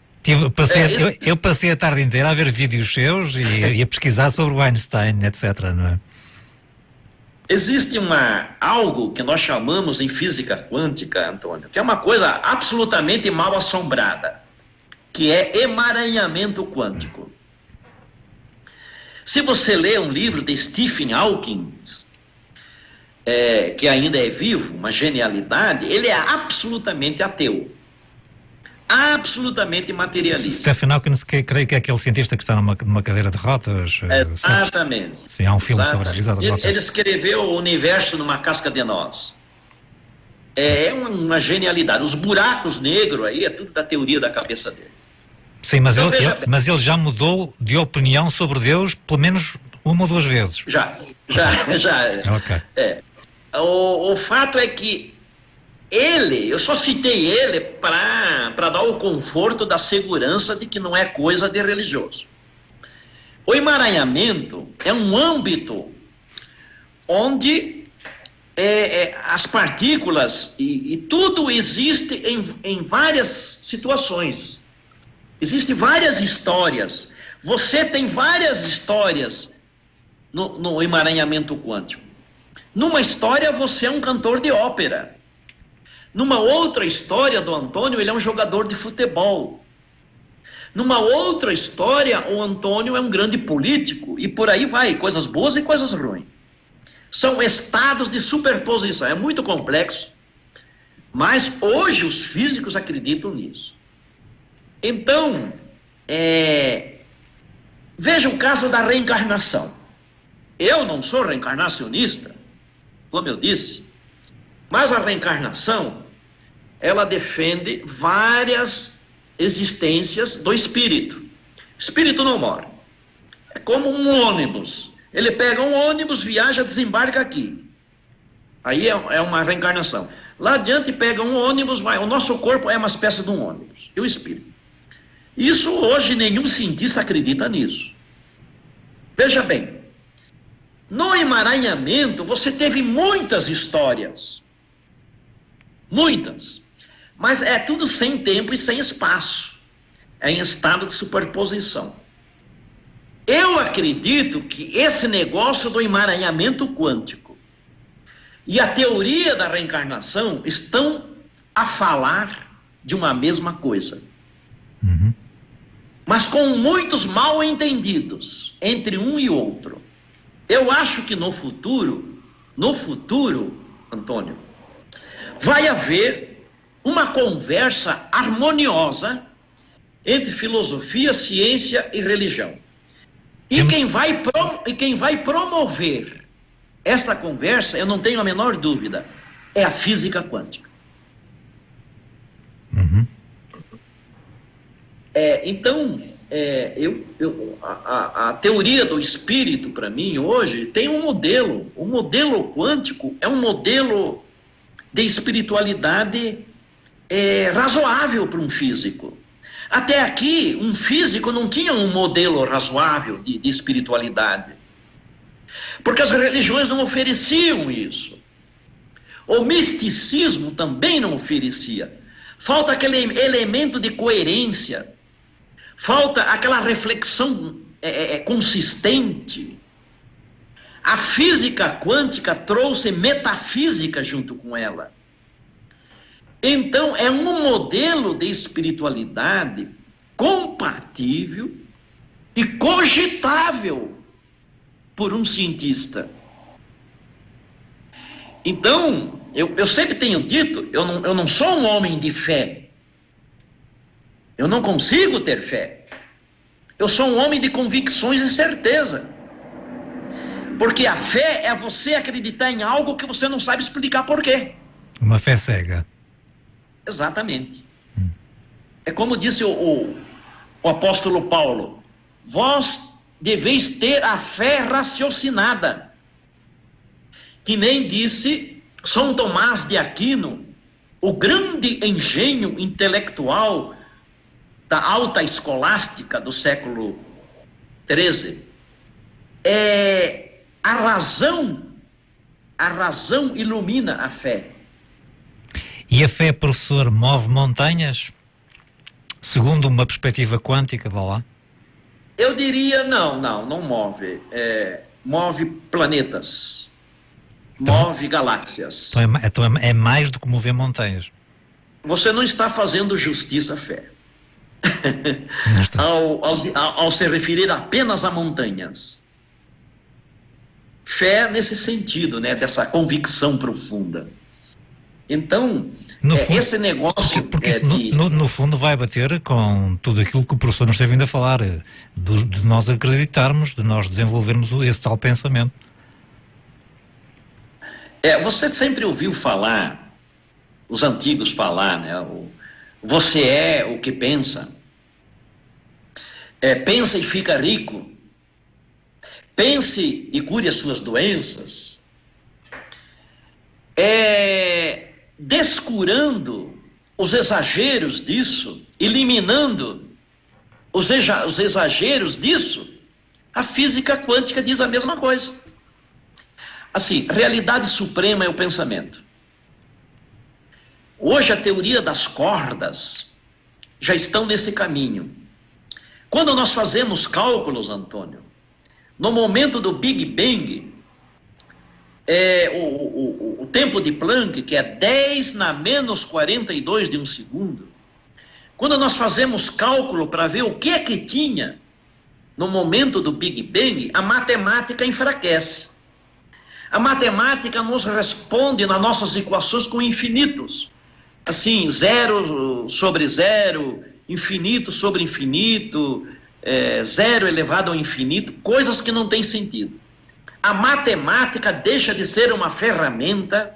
Eu passei a tarde inteira a ver vídeos seus e a pesquisar sobre o Einstein, etc., não é? Existe algo que nós chamamos em física quântica, Antônio, que é uma coisa absolutamente mal assombrada, que é emaranhamento quântico. Se você lê um livro de Stephen Hawking, que ainda é vivo, uma genialidade, ele é absolutamente ateu, absolutamente materialista. Stephen Hawking, creio que é aquele cientista que está numa cadeira de rotas. Exatamente. Sim, há um filme sobre ele. Ele escreveu o universo numa casca de nós. É uma genialidade. Os buracos negros aí é tudo da teoria da cabeça dele. Sim, mas ele já mudou de opinião sobre Deus pelo menos uma ou duas vezes. Já. Ok. O fato é que eu só citei ele para dar o conforto da segurança de que não é coisa de religioso. O emaranhamento é um âmbito onde as partículas e tudo existe em várias situações. Existem várias histórias. Você tem várias histórias no emaranhamento quântico. Numa história, você é um cantor de ópera. Numa outra história do Antônio, ele é um jogador de futebol. Numa outra história, o Antônio é um grande político. E por aí vai, coisas boas e coisas ruins. São estados de superposição. É muito complexo. Mas hoje os físicos acreditam nisso. Então, veja o caso da reencarnação. Eu não sou reencarnacionista, como eu disse, mas a reencarnação, ela defende várias existências do espírito. O espírito não morre. É como um ônibus. Ele pega um ônibus, viaja, desembarca aqui. Aí é uma reencarnação. Lá adiante pega um ônibus, vai. O nosso corpo é uma espécie de um ônibus. E o espírito. Isso hoje nenhum cientista acredita nisso. Veja bem, no emaranhamento você teve muitas histórias. Muitas. Mas é tudo sem tempo e sem espaço. É em estado de superposição. Eu acredito que esse negócio do emaranhamento quântico e a teoria da reencarnação estão a falar de uma mesma coisa. Uhum. Mas com muitos mal entendidos entre um e outro. Eu acho que no futuro, Antônio, vai haver uma conversa harmoniosa entre filosofia, ciência e religião. E quem vai promover esta conversa, eu não tenho a menor dúvida, é a física quântica. Uhum. Então, a teoria do espírito, para mim, hoje, tem um modelo. O modelo quântico é um modelo de espiritualidade razoável para um físico. Até aqui, um físico não tinha um modelo razoável de espiritualidade. Porque as religiões não ofereciam isso. O misticismo também não oferecia. Falta aquele elemento de coerência. Falta aquela reflexão consistente. A física quântica trouxe metafísica junto com ela. Então, é um modelo de espiritualidade compatível e cogitável por um cientista. Então, eu sempre tenho dito, eu não sou um homem de fé. Eu não consigo ter fé. Eu sou um homem de convicções e certeza. Porque a fé é você acreditar em algo que você não sabe explicar por quê. Uma fé cega. Exatamente. É como disse o apóstolo Paulo: vós deveis ter a fé raciocinada. Que nem disse São Tomás de Aquino, o grande engenho intelectual da alta escolástica do século XIII. A razão ilumina a fé. E a fé, professor, move montanhas? Segundo uma perspectiva quântica, vá lá? Eu diria não move. Move planetas. Move galáxias. Então é mais do que mover montanhas. Você não está fazendo justiça à fé. ao se referir apenas a montanhas. Fé nesse sentido, né, dessa convicção profunda. Então, no fundo, esse negócio... Porque isso, no fundo, vai bater com tudo aquilo que o professor nos tem vindo a falar, de nós acreditarmos, de nós desenvolvermos esse tal pensamento. Você sempre ouviu falar, os antigos falar, né? Você é o que pensa. pensa e fica rico, pense e cure as suas doenças, descurando os exageros disso, eliminando os exageros disso, a física quântica diz a mesma coisa. Assim, realidade suprema é o pensamento. Hoje a teoria das cordas já estão nesse caminho. Quando nós fazemos cálculos, Antônio, no momento do Big Bang, o tempo de Planck, que é 10 na menos 42 de um segundo, quando nós fazemos cálculo para ver o que é que tinha no momento do Big Bang, a matemática enfraquece. A matemática nos responde nas nossas equações com infinitos. Assim, zero sobre zero, infinito sobre infinito, zero elevado ao infinito, coisas que não têm sentido. A matemática deixa de ser uma ferramenta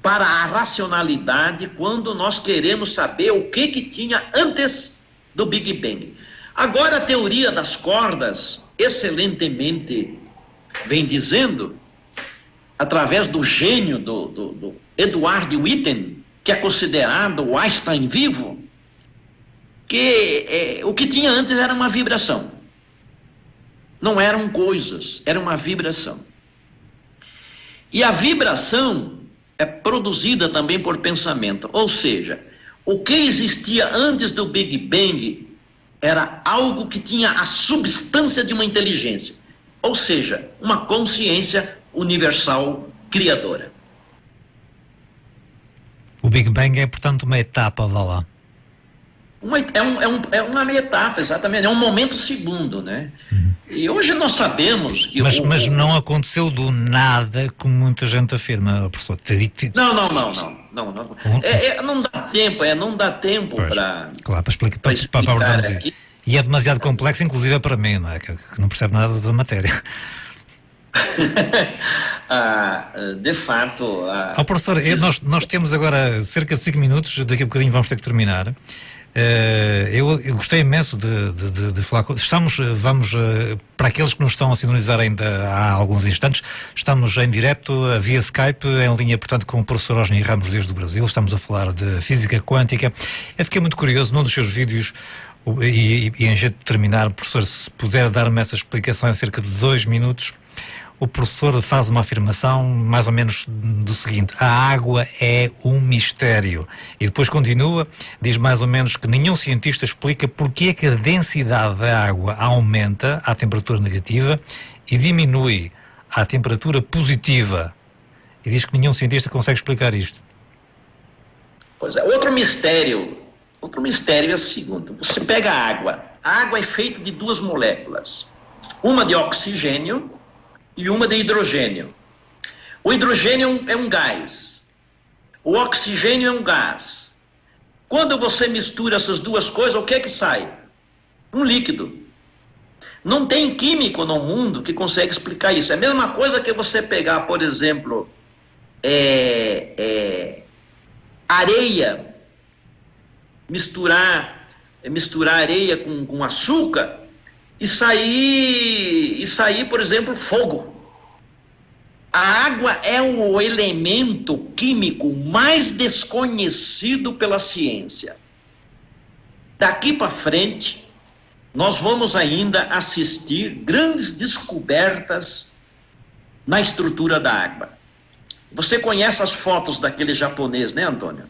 para a racionalidade quando nós queremos saber o que tinha antes do Big Bang. Agora a teoria das cordas, excelentemente vem dizendo, através do gênio do Edward Witten, que é considerado o Einstein vivo, que o que tinha antes era uma vibração. Não eram coisas, era uma vibração. E a vibração é produzida também por pensamento. Ou seja, o que existia antes do Big Bang era algo que tinha a substância de uma inteligência. Ou seja, uma consciência universal criadora. O Big Bang é, portanto, uma etapa, vá lá. É uma etapa, exatamente, é um momento segundo, né? E hoje nós sabemos que... Mas não aconteceu do nada, como muita gente afirma, professor. Não. Não dá tempo para... Claro, para abordarmos isso. E é demasiado complexo, inclusive para mim, não é? Que não percebe nada da matéria. De fato... Professor, nós temos agora cerca de 5 minutos, daqui a bocadinho vamos ter que terminar. Eu gostei imenso de falar com... Vamos, para aqueles que nos estão a sintonizar ainda há alguns instantes, estamos em direto, via Skype, em linha, portanto, com o professor Osni Ramos desde o Brasil. Estamos a falar de física quântica. Eu fiquei muito curioso, num dos seus vídeos, e em jeito de terminar, professor, se puder dar-me essa explicação em cerca de 2 minutos, o professor faz uma afirmação mais ou menos do seguinte: a água é um mistério. E depois continua, diz mais ou menos que nenhum cientista explica porque é que a densidade da água aumenta à temperatura negativa e diminui à temperatura positiva. E diz que nenhum cientista consegue explicar isto. Pois é, outro mistério é o seguinte: você pega a água é feita de 2 moléculas, uma de oxigênio e uma de hidrogênio. O hidrogênio é um gás, o oxigênio é um gás. Quando você mistura essas duas coisas, o que é que sai? Um líquido. Não tem químico no mundo que consegue explicar isso. É a mesma coisa que você pegar, por exemplo, areia, misturar areia com açúcar e sair, por exemplo, fogo. A água é o elemento químico mais desconhecido pela ciência. Daqui para frente, nós vamos ainda assistir grandes descobertas na estrutura da água. Você conhece as fotos daquele japonês, né, Antônio?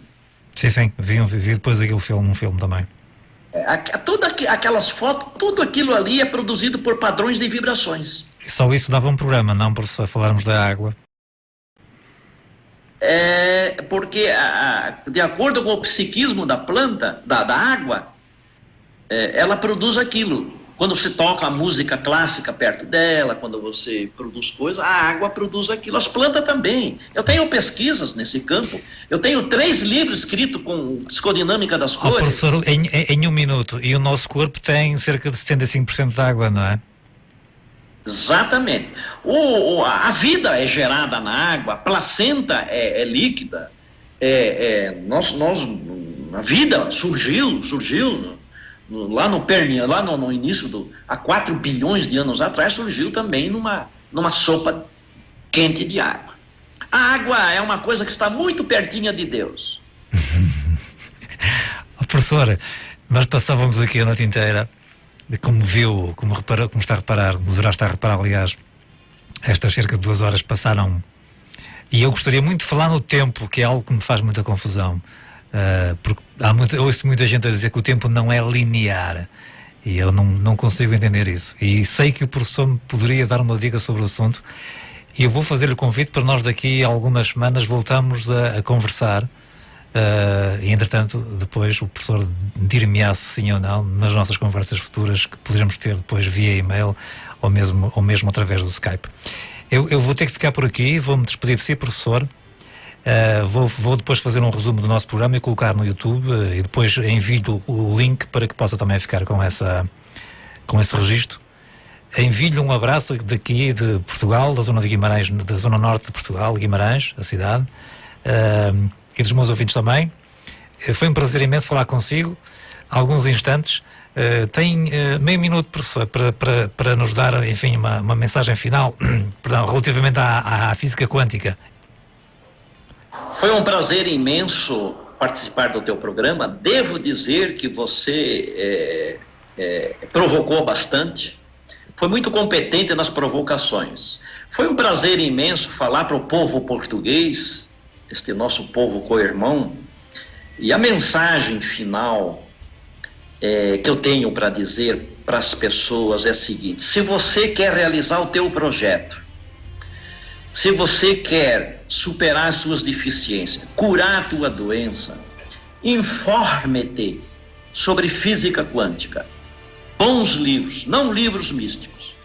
Sim, vi depois daquele filme, um filme também. Todas aquelas fotos, tudo aquilo ali é produzido por padrões de vibrações. E só isso dava um programa, não, professor, falarmos da água? Porque de acordo com o psiquismo da planta, da água, ela produz aquilo. Quando você toca a música clássica perto dela, quando você produz coisas, a água produz aquilo. As plantas também. Eu tenho pesquisas nesse campo. Eu tenho 3 livros escritos com psicodinâmica das cores. Professor, em 1 minuto, e o nosso corpo tem cerca de 75% de água, não é? Exatamente. A vida é gerada na água, a placenta é líquida. A vida surgiu lá no início há 4 bilhões de anos atrás, surgiu também numa sopa quente de água. A água é uma coisa que está muito pertinha de Deus. Professor, nós passávamos aqui a noite inteira, como viu, como está a reparar, deverá estar a reparar, aliás, estas cerca de 2 horas passaram, e eu gostaria muito de falar no tempo, que é algo que me faz muita confusão, porque eu ouço muita gente a dizer que o tempo não é linear, e eu não consigo entender isso, e sei que o professor me poderia dar uma dica sobre o assunto, e eu vou fazer-lhe o convite para nós daqui a algumas semanas voltamos a conversar. E entretanto depois o professor dir-me-á se sim ou não nas nossas conversas futuras que poderemos ter depois via e-mail ou mesmo através do Skype. Eu vou ter que ficar por aqui, vou-me despedir de si, professor. Vou depois fazer um resumo do nosso programa e colocar no YouTube, e depois envio o link para que possa também ficar com esse registro. Envio-lhe um abraço daqui de Portugal, da zona de Guimarães, da zona norte de Portugal, Guimarães, a cidade, e dos meus ouvintes também. Foi um prazer imenso falar consigo, alguns instantes. Tem meio minuto, professor, para nos dar, enfim, uma mensagem final perdão, relativamente à física quântica. Foi um prazer imenso participar do teu programa. Devo dizer que você provocou bastante, foi muito competente nas provocações. Foi um prazer imenso falar para o povo português, este nosso povo co-irmão, e a mensagem final que eu tenho para dizer para as pessoas é a seguinte: se você quer realizar o teu projeto, se você quer superar suas deficiências, curar a tua doença, informe-te sobre física quântica. Bons livros, não livros místicos.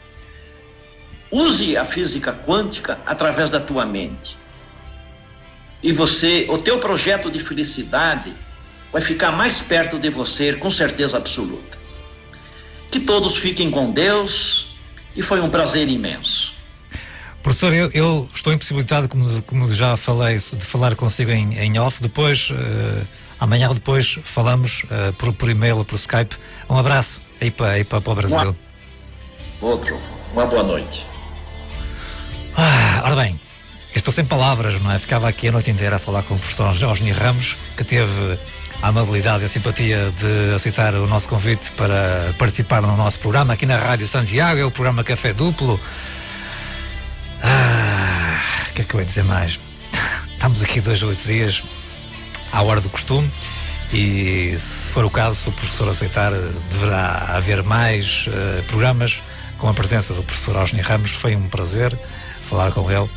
Use a física quântica através da tua mente. E o teu projeto de felicidade vai ficar mais perto de você, com certeza absoluta. Que todos fiquem com Deus, e foi um prazer imenso. Professor, eu estou impossibilitado, como já falei, de falar consigo em off. Depois, amanhã ou depois, falamos por e-mail ou por Skype. Um abraço aí para o Brasil. Uma boa noite. Ora bem, eu estou sem palavras, não é? Ficava aqui a noite inteira a falar com o professor Osni Ramos, que teve a amabilidade e a simpatia de aceitar o nosso convite para participar no nosso programa aqui na Rádio Santiago. É o programa Café Duplo. O que é que eu ia dizer mais? Estamos aqui 2 a 8 dias à hora do costume, e se for o caso, se o professor aceitar, deverá haver mais programas com a presença do professor Osni Ramos. Foi um prazer falar com ele.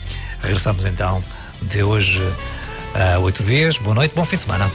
Regressamos então de hoje a 8 dias. Boa noite, bom fim de semana.